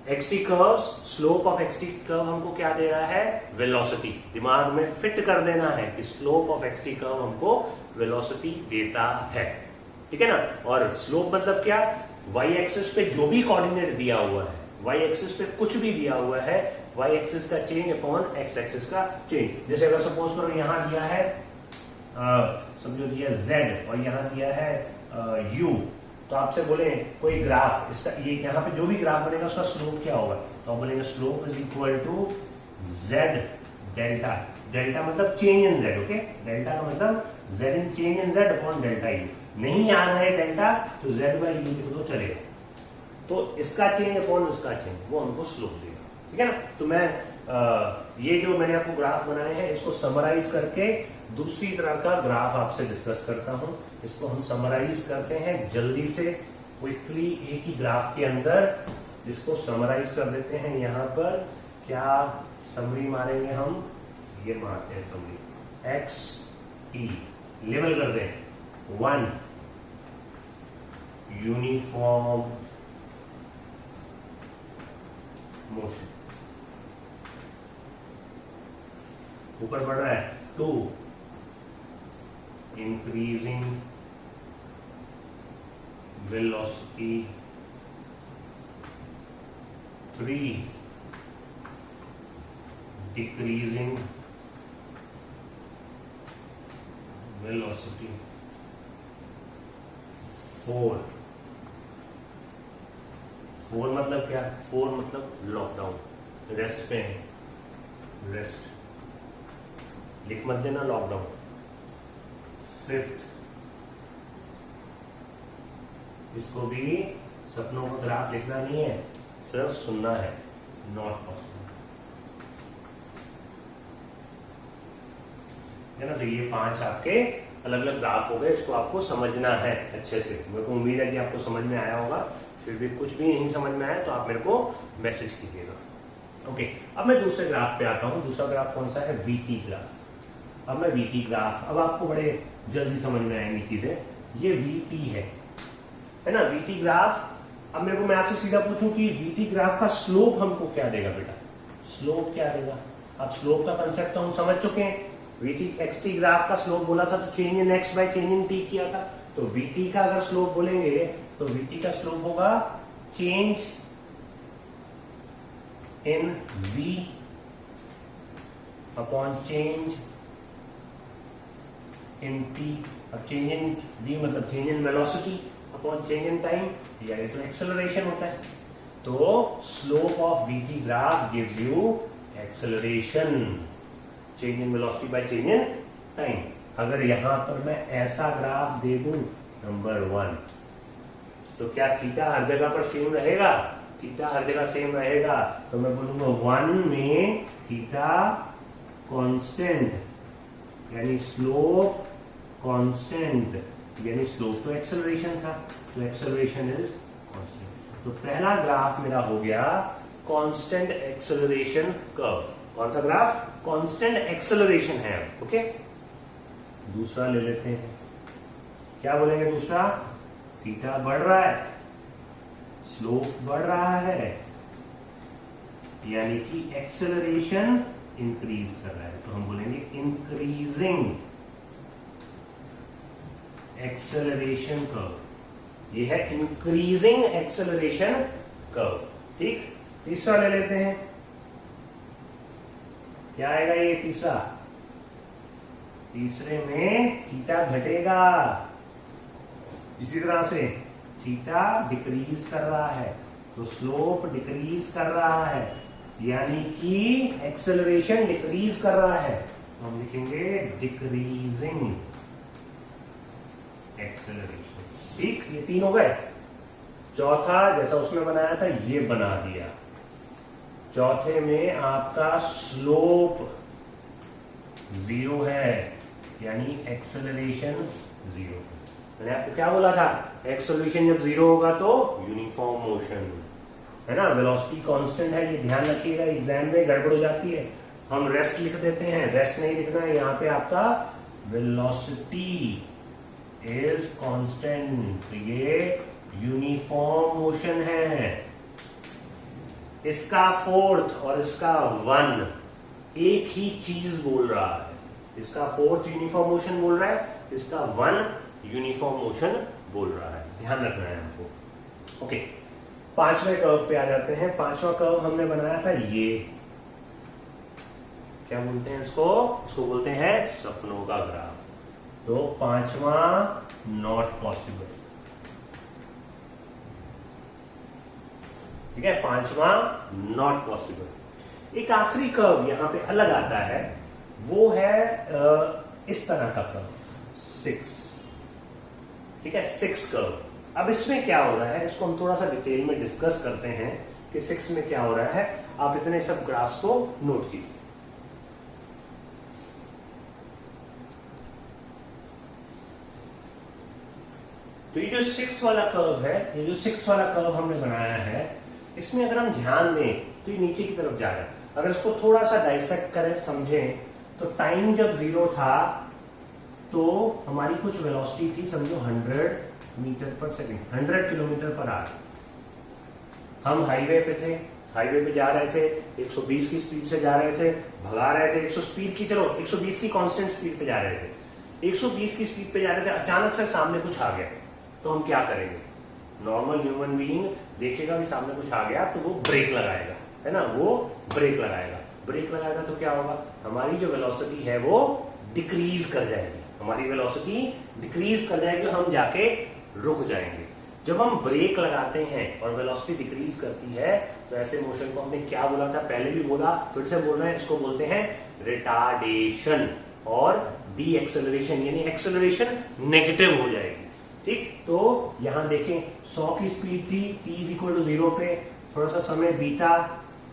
X t curves, slope of x t curve हमको क्या दे रहा है? वेलोसिटी। दिमाग में फिट कर देना है कि स्लोप ऑफ एक्सटी कर्व हमको वेलोसिटी देता है, ठीक है ना। और स्लोप मतलब क्या? वाई एक्सिस पे जो भी कोऑर्डिनेट दिया हुआ है, वाई एक्सिस पे कुछ भी दिया हुआ है, वाई एक्सिस का चेंज अपॉन एक्स एक्सिस का चेंज। जैसे अगर सपोज करो यहां दिया है समझो दिया z और यहां दिया है u, तो आपसे बोले कोई ग्राफ इसका, ये यहाँ पे जो भी ग्राफ बनेगा उसका स्लोप क्या होगा, तो आप बोलेंगे slope is equal to z delta. Delta मतलब change in z, okay. Delta का मतलब z in change in z upon delta u। नहीं याद है डेल्टा तो z बाई u लिख दो, चलेगा। तो इसका चेंज अपॉन उसका चेंज, वो हमको स्लोप देगा, ठीक है ना। तो मैं ये जो मैंने आपको ग्राफ बनाए हैं इसको समराइज करके दूसरी तरह का ग्राफ आपसे डिस्कस करता हूं। इसको हम समराइज करते हैं जल्दी से, क्विकली, एक ही ग्राफ के अंदर इसको समराइज कर देते हैं। यहाँ पर क्या समरी मारेंगे हम? ये मारते हैं समरी, एक्स टी लेवल कर दें 1 यूनिफॉर्म मोशन, ऊपर बढ़ रहा है 2 इंक्रीजिंग वेलोसिटी, 3 डिक्रीजिंग वेलोसिटी, 4 मतलब क्या? 4 मतलब लॉकडाउन, रेस्ट पे है, रेस्ट लिख मत देना लॉकडाउन। 5th, इसको भी सपनों का ग्राफ लिखना नहीं है, सिर्फ सुनना है, नॉट पॉसिबल, है ना। तो ये 5 आपके अलग अलग ग्राफ हो गए, इसको आपको समझना है अच्छे से। मेरे को उम्मीद है कि आपको समझ में आया होगा। फिर भी कुछ भी नहीं समझ में आया तो आप मेरे को मैसेज कीजिएगा, ओके। अब मैं दूसरे ग्राफ पे आता हूं। दूसरा ग्राफ कौन सा है? VT graph. अब मैं वीटी ग्राफ, अब आपको बड़े जल्दी समझ में आएंगी चीजें। ये वीटी है ना, वीटी ग्राफ। अब मेरे को, मैं आपसे सीधा पूछूं कि वीटी ग्राफ का स्लोप हमको क्या देगा बेटा? स्लोप क्या देगा? अब स्लोप का कंसेप्ट तो हम समझ चुके हैं। वीटी एक्सटी ग्राफ का स्लोप बोला था तो change in x by change in T किया था। तो वीटी का अगर स्लोप बोलेंगे तो वीटी का स्लोप होगा change in v upon change in t। अब चेंज इन v मतलब change in velocity upon change in time, या ये तो एक्सेलरेशन होता है। तो slope of VT graph gives you acceleration, change in velocity by change in time. अगर यहां पर मैं ऐसा ग्राफ दे दूं नंबर 1, तो क्या थीटा हर जगह पर सेम रहेगा? थीटा हर जगह सेम रहेगा, तो मैं बोलूंगा 1 में थीटा कांस्टेंट, यानी स्लोप कांस्टेंट, यानी स्लोप तो एक्सेलरेशन था, तो एक्सेलरेशन इज कांस्टेंट। तो पहला ग्राफ मेरा हो गया कांस्टेंट एक्सेलरेशन कर्व। कौन सा ग्राफ? कांस्टेंट एक्सेलरेशन है, ओके। दूसरा ले लेते हैं, क्या बोलेंगे दूसरा? थीटा बढ़ रहा है, स्लोप बढ़ रहा है, यानी कि एक्सेलरेशन इंक्रीज कर रहा है, तो हम बोलेंगे इंक्रीजिंग एक्सेलरेशन कर्व। ये है इंक्रीजिंग एक्सेलरेशन कर्व। ठीक, तीसरा ले लेते हैं, क्या आएगा ये तीसरा? तीसरे में थीटा घटेगा, इसी तरह से थीटा डिक्रीज कर रहा है, तो स्लोप डिक्रीज कर रहा है, यानी कि एक्सेलरेशन डिक्रीज कर रहा है, तो हम लिखेंगे डिक्रीजिंग एक्सेलरेशन। ठीक, ये तीन हो गए। चौथा जैसा उसने बनाया था ये बना दिया। चौथे में आपका स्लोप 0 है, यानी एक्सेलरेशन 0। मैंने आपको क्या बोला था? एक्सेलरेशन जब 0 होगा तो यूनिफॉर्म मोशन है ना, वेलोसिटी कांस्टेंट है, ये ध्यान रखिएगा, एग्जाम में गड़बड़ हो जाती है। हम रेस्ट लिख देते हैं, रेस्ट नहीं लिखना है, यहाँ पे आपका वेलोसिटी इज कांस्टेंट, ये यूनिफॉर्म मोशन है। इसका फोर्थ और इसका 1 एक ही चीज बोल रहा है, इसका फोर्थ यूनिफॉर्म मोशन बोल रहा है, इसका 1 यूनिफॉर्म मोशन बोल रहा है, ध्यान रखना है हमको। ओके, पांचवें कर्व पे आ जाते हैं। पांचवा कर्व हमने बनाया था ये, क्या बोलते हैं इसको? इसको बोलते हैं सपनों का ग्राफ। तो पांचवा नॉट पॉसिबल। ठीक है, पांचवा नॉट पॉसिबल। एक आखिरी कर्व यहां पे अलग आता है, वो है इस तरह का कर्व 6। ठीक है, 6 कर्व। अब इसमें क्या हो रहा है, इसको हम थोड़ा सा डिटेल में डिस्कस करते हैं कि 6 में क्या हो रहा है। आप इतने सब ग्राफ्स को नोट कीजिए। तो ये जो 6 वाला कर्व है, ये जो 6 वाला कर्व हमने बनाया है, इसमें अगर हम ध्यान दें तो ये नीचे की तरफ जा रहा है। अगर इसको थोड़ा सा डाइसेक्ट करें, समझें, तो टाइम जब 0 था तो हमारी कुछ वेलोसिटी थी, समझो 100 मीटर पर सेकंड, 100 किलोमीटर पर आवर। हम हाईवे पे थे, हाईवे पे जा रहे थे, 120 की स्पीड से जा रहे थे, भगा रहे थे 100 स्पीड की, चलो 120 की कांस्टेंट स्पीड पे जा रहे थे, 120 की स्पीड पे जा रहे थे, अचानक से सामने कुछ आ गया, तो हम क्या करेंगे? नॉर्मल ह्यूमन बीइंग देखेगा कि सामने कुछ आ गया तो वो ब्रेक लगाएगा, है ना, वो ब्रेक लगाएगा। ब्रेक लगाएगा तो क्या होगा? हमारी जो वेलोसिटी है वो डिक्रीज कर जाएगी, हमारी वेलोसिटी डिक्रीज कर जाएगी, हम जाके रुक जाएंगे। जब हम ब्रेक लगाते हैं और वेलोसिटी डिक्रीज करती है, तो ऐसे मोशन को हमने क्या बोला था? पहले भी बोला, फिर से बोल रहे हैं, इसको बोलते हैं रिटार्डेशन और डी एक्सेलरेशन, यानी एक्सेलरेशन नेगेटिव हो जाएगी। ठीक, तो यहां देखें 100 की स्पीड थी, t इज इक्वल टू 0 पे, थोड़ा सा समय बीता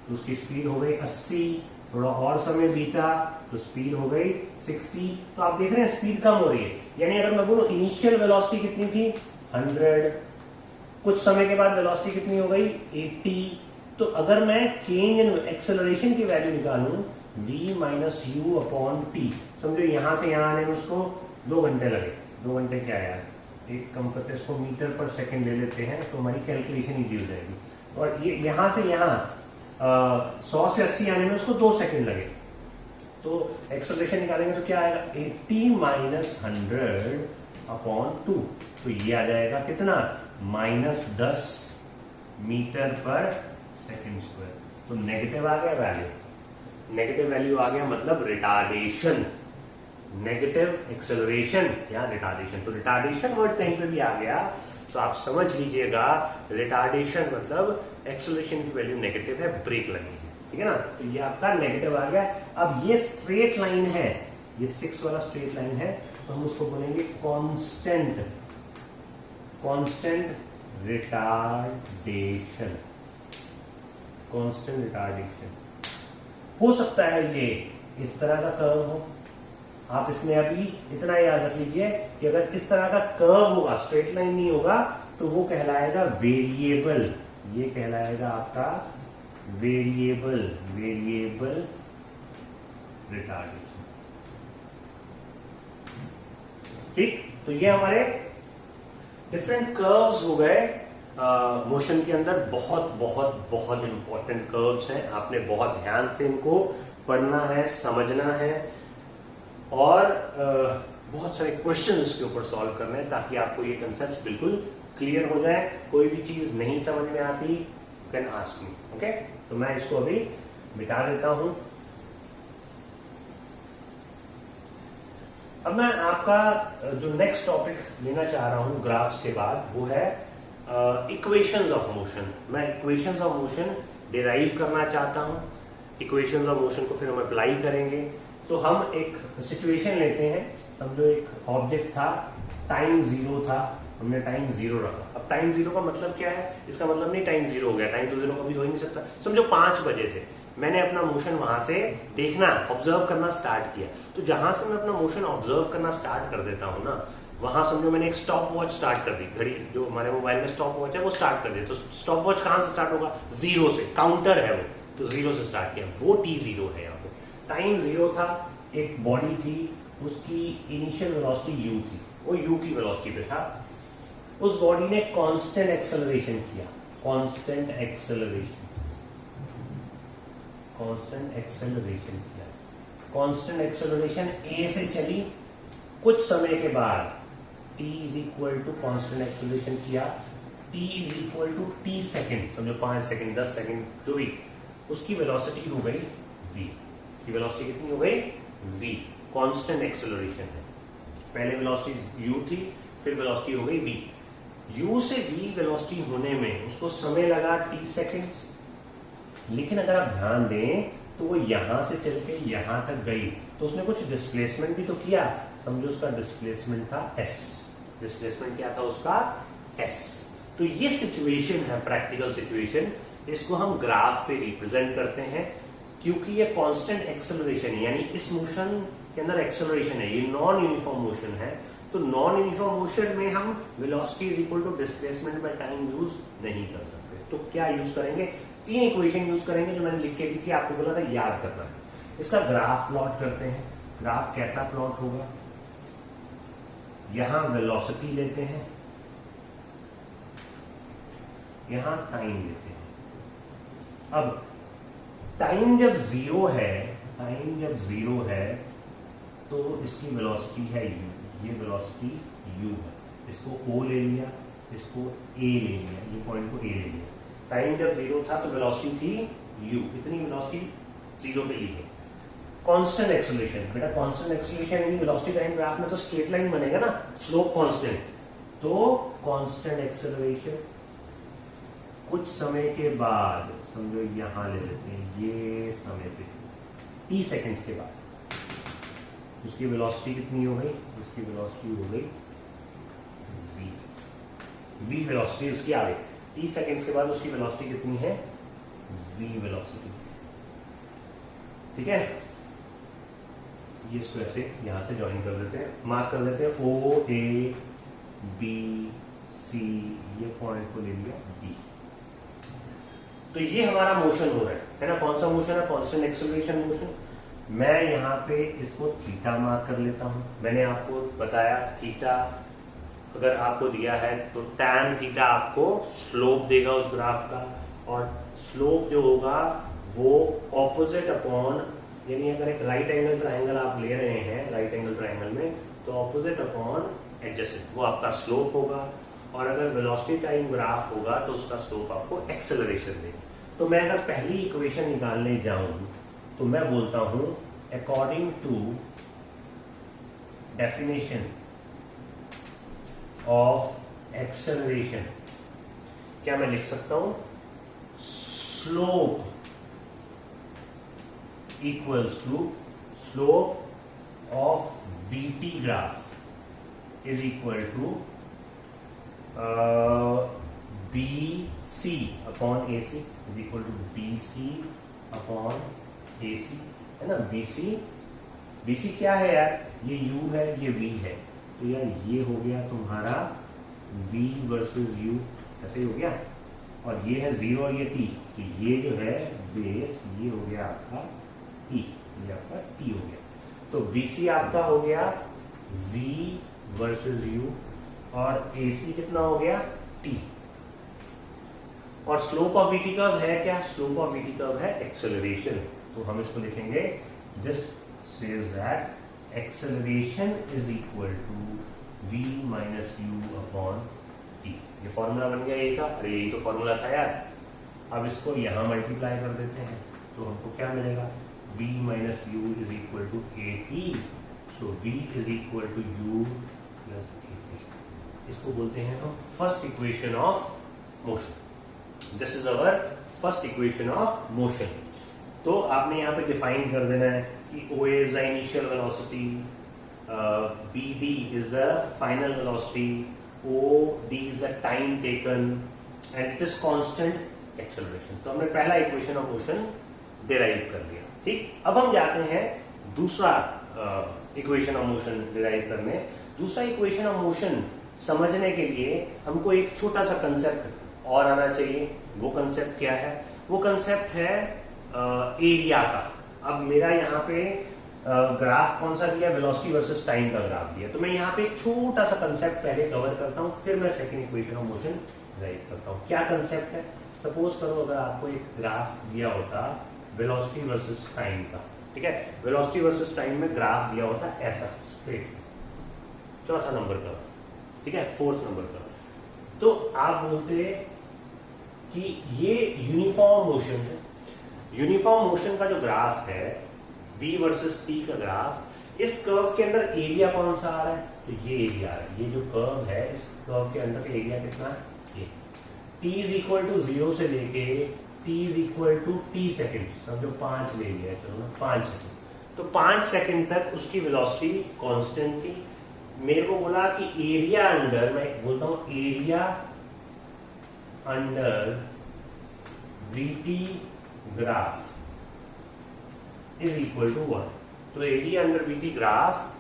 तो उसकी स्पीड हो गई 80, थोड़ा और समय बीता तो स्पीड हो गई 60। तो आप देख रहे हैं स्पीड कम हो रही है, यानी अगर मैं बोलूं इनिशियल वेलोसिटी कितनी थी 100, कुछ समय के बाद वेलोसिटी कितनी हो गई 80। तो अगर मैं चेंज इन एक्सेलरेशन की वैल्यू निकालूं v minus u upon T, समझो यहां से यहां आने में उसको 2 घंटे लगे। 2 घंटे क्या यार, एक कम करते इसको मीटर पर सेकंड ले लेते हैं तो हमारी कैलकुलेशन इजी हो जाएगी। और ये यहां से यहां 100 से 80 आने में उसको 2 सेकंड लगे, तो एक्सेलरेशन निकालेंगे तो क्या आएगा 80 माइनस 100 अपॉन 2, तो ये आ जाएगा कितना -10 मीटर पर सेकंड स्क्वायर। तो नेगेटिव आ गया वैल्यू, नेगेटिव वैल्यू आ गया, मतलब रिटार्डेशन, नेगेटिव एक्सेलरेशन या रिटार्डेशन। तो रिटार्डेशन वर्ड कहीं पे भी आ गया तो आप समझ लीजिएगा रिटार्डेशन मतलब एक्सेलरेशन की वैल्यू नेगेटिव है, ब्रेक लगी है, ठीक है ना। तो ये आपका नेगेटिव आ गया। अब ये स्ट्रेट लाइन है, ये 6 वाला स्ट्रेट लाइन है, तो हम उसको बोलेंगे constant, constant retardation, constant retardation. हो सकता है ये इस तरह का कर्व हो, आप इसमें अभी इतना याद रख लीजिए कि अगर इस तरह का कर्व होगा, स्ट्रेट लाइन नहीं होगा, तो वो कहलाएगा वेरिएबल, ये कहलाएगा आपका वेरिएबल, वेरिएबल रिटार्डेशन। ठीक, तो ये हमारे डिफरेंट कर्व्स हो गए मोशन के अंदर बहुत बहुत बहुत इंपॉर्टेंट कर्व्स हैं, आपने बहुत ध्यान से इनको पढ़ना है, समझना है और बहुत सारे क्वेश्चन इसके ऊपर सॉल्व करने हैं ताकि आपको ये कंसेप्ट बिल्कुल क्लियर हो जाए। कोई भी चीज नहीं समझ में आती you can ask me, okay. तो मैं इसको अभी मिटा देता हूं। अब मैं आपका जो नेक्स्ट टॉपिक लेना चाह रहा हूं ग्राफ्स के बाद वो है इक्वेशंस ऑफ मोशन। मैं इक्वेशंस ऑफ मोशन डिराइव करना चाहता हूं। इक्वेशंस ऑफ मोशन को फिर हम अप्लाई करेंगे। तो हम एक सिचुएशन लेते हैं, समझो एक ऑब्जेक्ट था, टाइम 0 था, हमने टाइम 0 रखा। अब टाइम 0 का मतलब क्या है? इसका मतलब नहीं टाइम 0 हो गया, टाइम तो 0 कभी हो ही नहीं सकता। समझो 5 बजे थे, मैंने अपना मोशन वहां से देखना, ऑब्जर्व करना स्टार्ट किया। तो जहां से मैं अपना मोशन ऑब्जर्व करना स्टार्ट कर देता हूं ना, वहां समझो मैंने एक स्टॉप वॉच स्टार्ट कर दी, घड़ी जो हमारे मोबाइल में स्टॉप वॉच है वो स्टार्ट कर दी। तो स्टॉप वॉच कहां से स्टार्ट होगा? 0 से, काउंटर है वो, तो 0 से स्टार्ट किया, वो t0 है। यहाँ पे टाइम 0 था, एक बॉडी थी, उसकी इनिशियल वेलोसिटी u थी, वो u की वेलोसिटी पे था। उस बॉडी ने कांस्टेंट एक्सेलरेशन किया, कांस्टेंट एक्सेलरेशन किया। कांस्टेंट एक्सेलरेशन a से चली, कुछ समय के बाद t is equal to constant acceleration किया, t is equal to t second, समझो 5 सेकेंड 10 सेकेंड जो भी, उसकी वेलोसिटी हो गई v की वेलोसिटी कितनी हो गई? v। कांस्टेंट एक्सेलरेशन है, पहले वेलोसिटी u थी, फिर वेलोसिटी हो गई v। u से v वेलोसिटी होने में उसको समय लगा t सेकेंड्स, लेकिन अगर आप ध्यान दें तो वो यहां से चल के यहां तक गई, तो उसने कुछ डिस्प्लेसमेंट भी तो किया। समझो उसका डिस्प्लेसमेंट था s। डिस्प्लेसमेंट क्या था उसका? s। तो ये सिचुएशन है, प्रैक्टिकल सिचुएशन, इसको हम ग्राफ पे रिप्रेजेंट करते हैं क्योंकि ये कांस्टेंट एक्सेलरेशन है, यानी इस मोशन के अंदर एक्सेलरेशन है, ये नॉन यूनिफॉर्म मोशन है। तो नॉन यूनिफॉर्म मोशन में हम velocity is equal to displacement by time use नहीं कर सकते। तो क्या यूज करेंगे? 3 इक्वेशन यूज करेंगे जो मैंने लिख के दी थी, आपको बोला था याद करना है। इसका ग्राफ प्लॉट करते हैं। ग्राफ कैसा प्लॉट होगा? यहां वेलोसिटी लेते हैं, यहां टाइम लेते हैं। अब टाइम जब 0 है, टाइम जब 0 है तो इसकी वेलोसिटी है u, ये वेलोसिटी u है। इसको o ले लिया, इसको a ले लिया, ये पॉइंट को a ले लिया। टाइम जब 0 था तो वेलोसिटी थी u, इतनी वेलोसिटी 0 पे ली है। कांस्टेंट एक्सेलरेशन, बेटा कांस्टेंट एक्सेलरेशन यानी वेलोसिटी टाइम ग्राफ में तो स्ट्रेट लाइन बनेगा ना, स्लोप कांस्टेंट। तो कांस्टेंट एक्सेलरेशन कुछ समय के बाद, समझो यहां ले लेते हैं, ये समय पे t सेकेंड्स के बाद उसकी वेलोसिटी कितनी हो गई? उसकी वेलोसिटी हो गई v वेलोसिटी उसकी आ गई। t सेकेंड्स के बाद उसकी वेलोसिटी कितनी है? v वेलोसिटी, ठीक है। ये इसको ऐसे यहां से ज्वाइन कर देते हैं, मार्क कर देते हैं o a b c, ये पॉइंट को ले लिया d। तो ये हमारा मोशन हो रहा है ना, कौन सा मोशन है? Constant acceleration motion. मैं यहाँ पे इसको थीटा मार्क कर लेता हूँ। मैंने आपको बताया थीटा अगर आपको दिया है तो टैन थीटा आपको स्लोप देगा उस ग्राफ का, और स्लोप जो होगा वो ऑपोजिट अपॉन, यानी अगर एक राइट एंगल ट्राइंगल आप ले रहे हैं, राइट एंगल ट्राइंगल में, तो ऑपोजिट अपॉन एडजेसेंट वो आपका स्लोप होगा। और अगर वेलोसिटी टाइम ग्राफ होगा तो उसका स्लोप आपको एक्सेलरेशन देगा। तो मैं अगर पहली इक्वेशन निकालने जाऊं तो मैं बोलता हूं according to definition of acceleration, क्या मैं लिख सकता हूं? Slope equals to slope of VT graph is equal to BC upon AC is equal to BC upon AC, है ना। BC क्या है यार? ये U है, ये V है, तो यार ये हो गया तुम्हारा V वर्सेस U, ऐसे ही हो गया। और ये है 0 और ये T, तो ये जो है बेस, ये हो गया आपका T, ये आपका T हो गया। तो BC आपका हो गया V वर्सेस U, और AC कितना हो गया? T। और स्लोप ऑफ वीटी कर्व है क्या? स्लोप ऑफ वीटी कर्व है एक्सेलरेशन। तो हम इसको लिखेंगे this says that acceleration is equal to v minus u upon t. ये फॉर्मूला बन गया ये का, अरे यही तो फॉर्मूला था यार। अब इसको यहाँ मल्टीप्लाई कर देते हैं तो हमको क्या मिलेगा? v minus u is equal to a t. So v is equal to u plus a t. इसको बोलते हैं हम first equation of motion. This is our first equation of motion. तो आपने यहाँ पे डिफाइन कर देना है कि O is the initial velocity, B D is the final velocity, O D is the time taken and it is constant acceleration. तो हमने पहला इक्वेशन ऑफ मोशन डिराइव कर दिया। ठीक, अब हम जाते हैं दूसरा इक्वेशन ऑफ मोशन डिराइव करने। दूसरा इक्वेशन ऑफ मोशन समझने के लिए हमको एक छोटा सा कंसेप्ट और आना चाहिए। वो कंसेप्ट क्या है? वो कंसेप्ट है एरिया का। अब मेरा यहाँ पे ग्राफ कौन सा दिया? वेलोसिटी वर्सेस टाइम का ग्राफ दिया। तो मैं यहाँ पे एक छोटा सा कंसेप्ट पहले कवर करता हूँ, फिर मैं second equation of motion derive करता हूँ। क्या कंसेप्ट है? सपोज करो अगर आपको एक ग्राफ दिया होता वेलोसिटी वर्सेस टाइम का, ठीक है, वेलोसिटी वर्सेस टाइम में ग्राफ दिया होता ऐसा स्ट्रेट, चौथा नंबर का, ठीक है, फोर्थ नंबर का, तो आप बोलते कि ये यूनिफॉर्म मोशन है। यूनिफॉर्म मोशन का जो ग्राफ है v वर्सेस t का ग्राफ, इस कर्व के अंदर एरिया कौन सा आ रहा है? तो ये एरिया आ रहा है। ये जो कर्व है, इस कर्व के अंदर एरिया कितना है? ये t इज इक्वल टू 0 से लेके t is equal to t second, समझो 5 ले लिया, चलो ना 5 सेकेंड। तो 5 सेकेंड तक उसकी वेलोसिटी कांस्टेंट थी। मेरे को बोला कि एरिया अंडर, मैं बोलता हूं area under v t graph is equal to 1। तो एरिया अंडर वीटी ग्राफ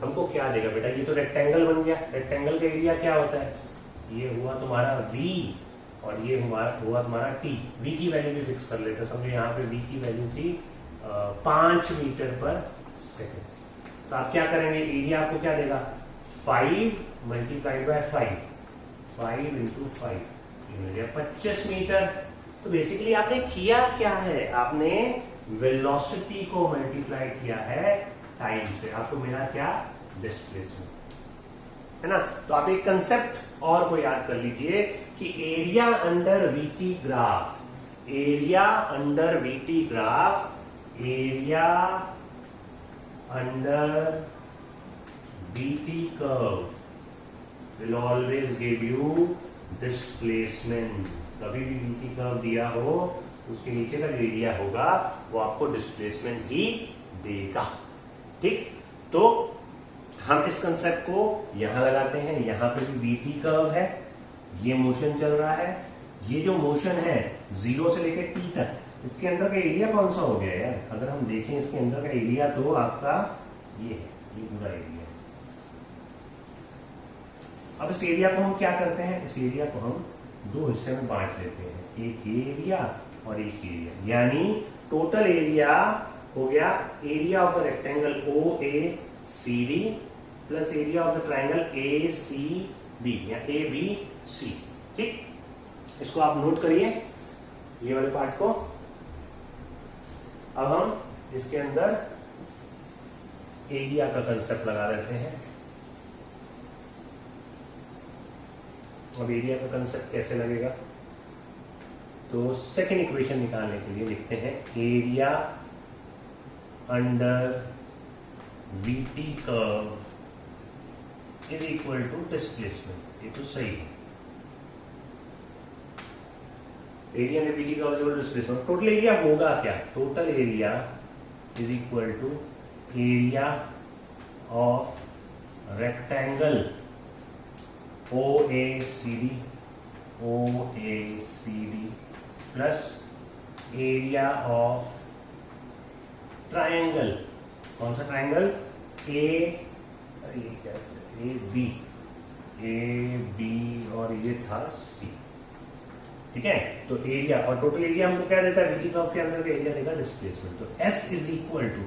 हमको क्या देगा बेटा? ये तो रेक्टेंगल बन गया। रेक्टेंगल का एरिया क्या होता है? ये हुआ तुम्हारा v और ये हुआ तुम्हारा t। v की वैल्यू भी फिक्स कर लेते हैं। समझो यहाँ पे v की वैल्यू थी 5 मीटर पर सेकेंड। तो आप क्या करेंगे? एरिया आपको क्या देगा? 5 मल्टीप्लाइड बाय 5 इंटू 5, ये मिल गया 25 मीटर। तो बेसिकली आपने किया क्या है? आपने वेलोसिटी को मल्टीप्लाई किया है टाइम से, आपको मिला क्या? डिस्प्लेसमेंट, है ना। तो आप एक कंसेप्ट और को याद कर लीजिए कि area under v t graph, area under v t graph, area under VT curve will always give you displacement। कभी भी VT curve दिया हो उसके नीचे का जो एरिया होगा वो आपको डिस्प्लेसमेंट ही देगा। ठीक, तो हम इस कंसेप्ट को यहां लगाते हैं। यहां पे भी VT कर्व है, ये मोशन चल रहा है। ये जो मोशन है 0 से लेकर t तक, इसके अंदर का एरिया कौन सा हो गया यार? अगर हम देखें इसके अंदर का एरिया तो आपका ये है, ये पूरा एरिया। अब इस एरिया को हम क्या करते हैं? इस एरिया को हम दो हिस्से में बांट लेते हैं, एक ये एरिया और एक एरिया। यानी टोटल एरिया हो गया area of the rectangle OACD plus area of the triangle ACB या ABC। ठीक, इसको आप नोट करिए ये वाले पार्ट को। अब हम इसके अंदर एरिया का कंसेप्ट लगा देते हैं। अब एरिया का कंसेप्ट कैसे लगेगा? तो सेकेंड इक्वेशन निकालने के लिए लिखते हैं area under VT curve is equal to displacement. ये तो सही है, area under VT curve is equal to displacement. Total area होगा क्या? Total area is equal to area of rectangle OACD plus area of triangle, कौन सा triangle? AB और ये था C। ठीक है, तो एरिया और टोटल एरिया हमको क्या देता है? VT कर्व के अंदर का एरिया देगा डिस्प्लेसमेंट। तो S is equal to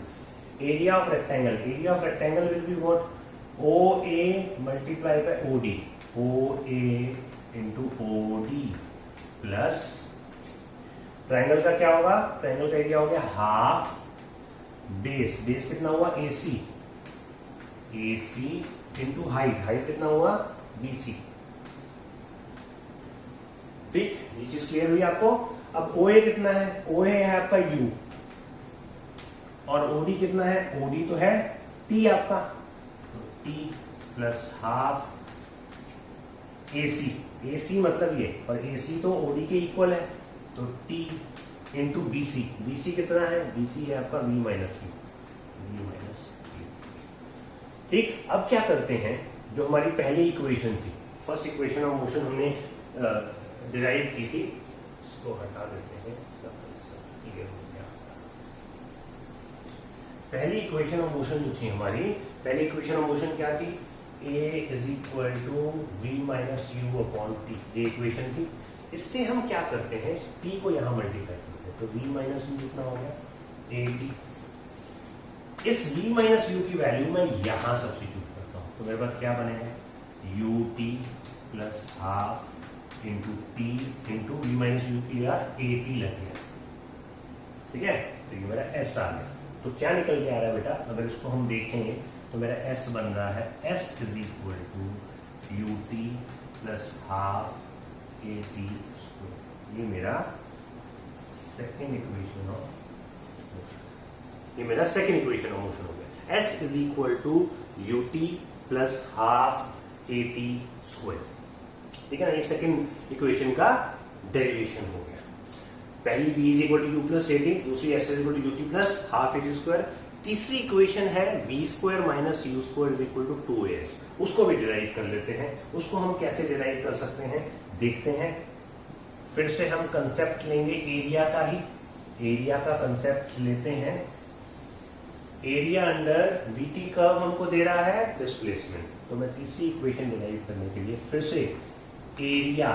area of rectangle, area of rectangle will be what? OA multiply by OD, OA into OD plus triangle का क्या होगा, ट्रायंगल का एरिया हो गया हाफ बेस, बेस कितना हुआ AC, AC into height, height कितना हुआ BC। ठीक, ये चीज क्लियर हुई आपको। अब OA कितना है, OA है आपका U और OD कितना है, OD तो है T आपका, तो T plus half AC, AC मतलब ये, और AC तो OD के इक्वल है, तो T इंटू BC, BC कितना है, BC है आपका V minus U, V minus U। ठीक, अब क्या करते हैं, जो हमारी पहली इक्वेशन थी, फर्स्ट इक्वेशन ऑफ मोशन हमने डिराइव की थी, इसको हटा देते हैं, क्लियर हो गया। पहली इक्वेशन ऑफ मोशन जो थी हमारी, पहली इक्वेशन ऑफ मोशन क्या थी, A is equal to V minus U upon T, ये इक्वेशन थी। इससे हम क्या करते हैं, इस T को यहाँ मल्टीप्लाई करते हैं, तो V माइनस U कितना हो गया AT। इस V माइनस U की वैल्यू मैं यहाँ सब्स्टिट्यूट करता हूँ, तो मेरे पास क्या बनेगा, UT plus half into T into V minus U की यार AT लग गया। ठीक है, तो ये मेरा S आ गया। तो क्या निकल के आ रहा है बेटा, अगर इसको हम देखेंगे तो मेरा S बन रहा है S is equal to UT plus half AT square. ये मेरा सेकेंड इक्वेशन ऑफ मोशन, ये मेरा सेकेंड इक्वेशन ऑफ मोशन हो गया। S is equal to UT plus half AT square. ठीक है ना, ये सेकेंड इक्वेशन का डेरिवेशन हो गया। पहली V is equal to U plus AT, दूसरी S is equal to UT plus half AT square, तीसरी इक्वेशन है V square minus U square is equal to 2AS। उसको भी डिराइव कर लेते हैं। उसको हम कैसे डिराइव कर सकते हैं देखते हैं। फिर से हम कंसेप्ट लेंगे एरिया का ही, एरिया का कंसेप्ट लेते हैं। एरिया अंडर VT कर्व हमको दे रहा है डिस्प्लेसमेंट, तो मैं तीसरी इक्वेशन डिराइव करने के लिए फिर से एरिया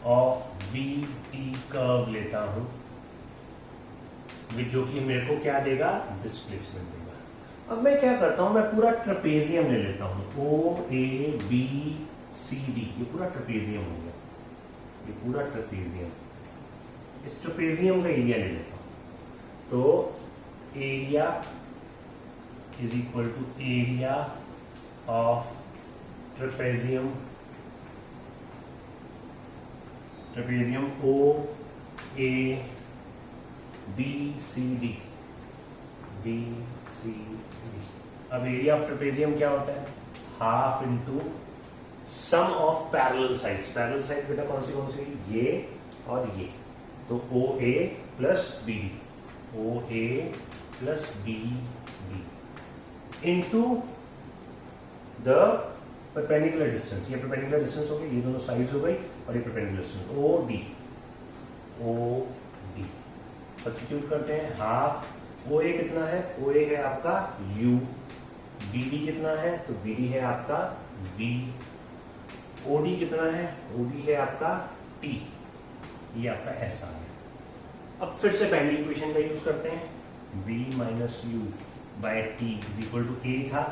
ऑफ VT कर्व लेता हूं, जो कि मेरे को क्या देगा, डिस्प्लेसमेंट देगा। अब मैं क्या करता हूं, मैं पूरा ट्रेपेजियम ले लेता हूं, OABCD, ये पूरा ट्रेपेजियम हो गया, ये पूरा ट्रेपेजियम, इस ट्रेपेजियम का एरिया ले लेता हूं। तो area is equal to area of trapezium, trapezium OABCD, अब एरिया ऑफ ट्रेपेजियम क्या होता है, half into sum of parallel sides. Parallel side बेटा कौन सी, ये और ये, तो OA plus BD, OA plus BD into the perpendicular distance. ये परपेंडिकुलर डिस्टेंस हो गई, ये दोनों साइड्स हो गई, और ये perpendicular distance OD, OD substitute करते हैं। हाफ OA कितना है, OA है आपका U, BD कितना है, तो BD है आपका V, OD कितना है, OD है आपका T, ये आपका S आ गया। अब फिर से पहली इक्वेशन का यूज करते हैं, V minus U by T is equal to A था,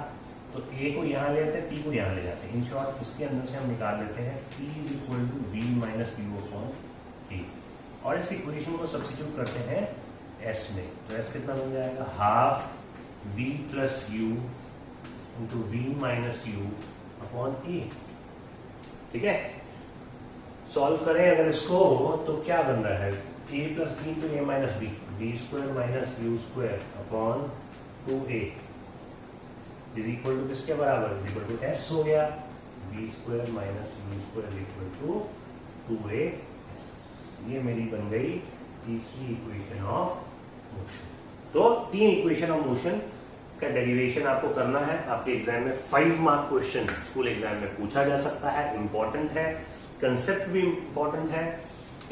तो A को यहाँ ले आते हैं, T को यहाँ ले जाते हैं। इन शॉर्ट इसके अंदर से हम निकाल लेते हैं T is equal to V minus U upon A, और इस इक्वेशन को सब्स्टिट्यूट करते हैं S में, तो S कितना बन जाएगा, half V plus U into V minus U upon A। ठीक है, सॉल्व करें अगर इसको, तो क्या बन रहा है, A प्लस B तो A minus B, V square minus U square upon 2A is equal to किसके बराबर, इज इक्वल टू S हो गया, V square minus U square equal to 2AS। ये मेरी बन गई तीसरी इक्वेशन ऑफ मोशन। तो तीन इक्वेशन ऑफ मोशन का डेरिवेशन आपको करना है। आपके एग्जाम में 5 मार्क क्वेश्चन स्कूल एग्जाम में पूछा जा सकता है, इंपॉर्टेंट है, कंसेप्ट भी इंपॉर्टेंट है,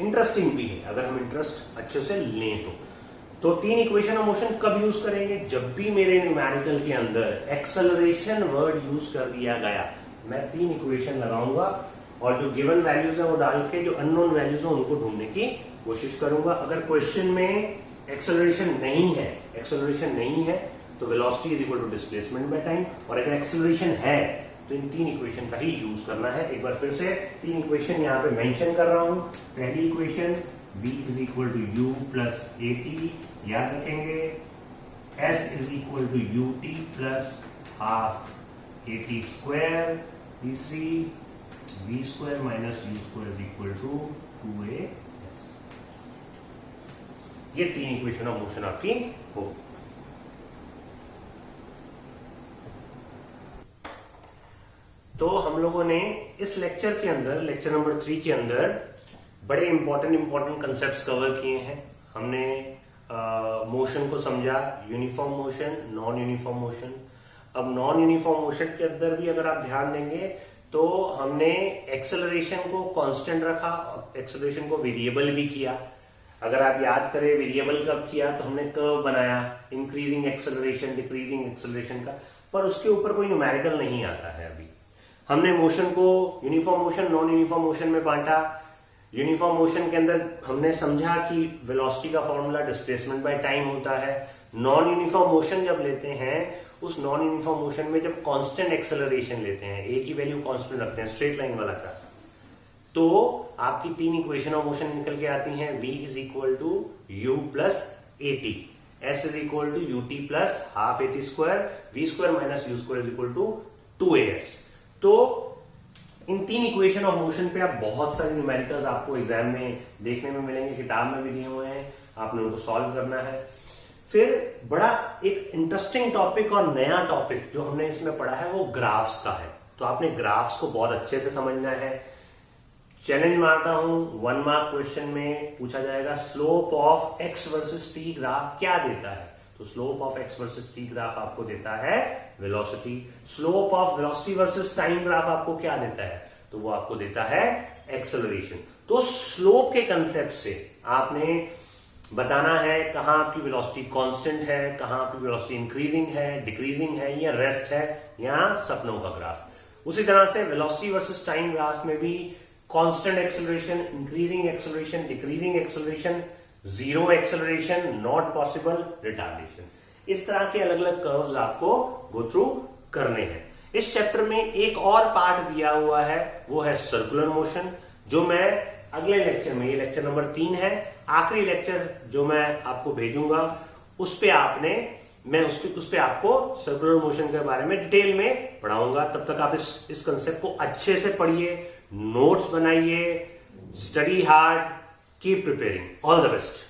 इंटरेस्टिंग भी है अगर हम इंटरेस्ट अच्छे से लें तो तीन इक्वेशन ऑफ मोशन कब यूज करेंगे, जब भी मेरे न्यूमेरिकल के अंदर एक्सेलरेशन वर्ड यूज कर दिया गया, मैं तीन इक्वेशन लगाऊंगा और जो गिवन वैल्यूज है वो डाल के जो अननोन वैल्यूज है उनको ढूंढने की कोशिश करूंगा। अगर क्वेश्चन में एक्सेलरेशन नहीं है तो velocity is equal to displacement by time, और अगर एक्सेलरेशन है तो इन तीन इक्वेशन का ही यूज करना है। एक बार फिर से तीन इक्वेशन यहाँ पे मेंशन कर रहा हूं। पहली equation v is equal to u plus a t, याद रखेंगे s is equal to u t plus half a t square, तीसरी v square minus u square is equal to 2a। ये तीन इक्वेशन ऑफ मोशन आपकी हो। तो हम लोगों ने इस लेक्चर के अंदर, लेक्चर नंबर 3 के अंदर बड़े इंपॉर्टेंट कंसेप्ट्स कवर किए हैं। हमने मोशन को समझा, uniform motion, non uniform motion. अब नॉन यूनिफॉर्म मोशन के अंदर भी अगर आप ध्यान देंगे तो हमने एक्सेलरेशन को कांस्टेंट रखा, एक्सेलरेशन को वेरिएबल भी किया। अगर आप याद करें वेरिएबल कब किया तो हमने कर्व बनाया, इंक्रीजिंग एक्सेलरेशन, डिक्रीजिंग एक्सेलरेशन का, पर उसके ऊपर कोई न्यूमेरिकल नहीं आता है। अभी हमने मोशन को uniform motion, non uniform motion में बांटा। यूनिफॉर्म मोशन के अंदर हमने समझा कि वेलोसिटी का फॉर्मूला डिस्प्लेसमेंट बाय टाइम होता है। नॉन यूनिफॉर्म मोशन जब लेते हैं, उस नॉन यूनिफॉर्म मोशन में जब कांस्टेंट एक्सेलरेशन लेते हैं, ए की वैल्यू कांस्टेंट रखते हैं, स्ट्रेट लाइन वाला का, तो आपकी तीन इक्वेशन ऑफ मोशन निकल के आती हैं। v is equal to u plus a t, s is equal to u t plus half a t square, v square minus u square is equal to 2as। तो इन तीन equation of motion पे आप बहुत सारे numericals आपको exam में देखने में मिलेंगे, किताब में भी दिए हुए हैं, आपने उनको सॉल्व करना है। फिर बड़ा एक इंटरेस्टिंग टॉपिक और नया टॉपिक जो हमने इसमें पढ़ा है वो ग्राफ्स का है। तो आपने ग्राफ्स को बहुत अच्छे से समझना है। चैलेंज मारता हूं, 1 मार्क क्वेश्चन में पूछा जाएगा slope of x versus t graph क्या देता है। तो slope of x versus t graph आपको देता है velocity. Slope of velocity versus time graph आपको क्या देता है, तो वो आपको देता है एक्सेलरेशन। तो स्लोप के कंसेप्ट से आपने बताना है कहां आपकी वेलोसिटी कांस्टेंट है, कहां आपकी वेलोसिटी इंक्रीजिंग है, डिक्रीजिंग है, या रेस्ट है, या सपनों का ग्राफ। उसी तरह से वेलोसिटी वर्सेस टाइम ग्राफ में भी constant acceleration, increasing acceleration, decreasing acceleration, zero acceleration, not possible, retardation, इस तरह के अलग अलग कर्व्स आपको गो थ्रू करने हैं। इस चैप्टर में एक और पार्ट दिया हुआ है, वो है सर्कुलर मोशन, जो मैं अगले लेक्चर में, ये लेक्चर नंबर 3 है, आखिरी लेक्चर जो मैं आपको भेजूंगा उस पे आपको सर्कुलर मोशन के बारे में डिटेल में पढ़ाऊंगा। तब तक आप इस कंसेप्ट को अच्छे से पढ़िए, नोट्स बनाइए, study hard, keep preparing. All the best.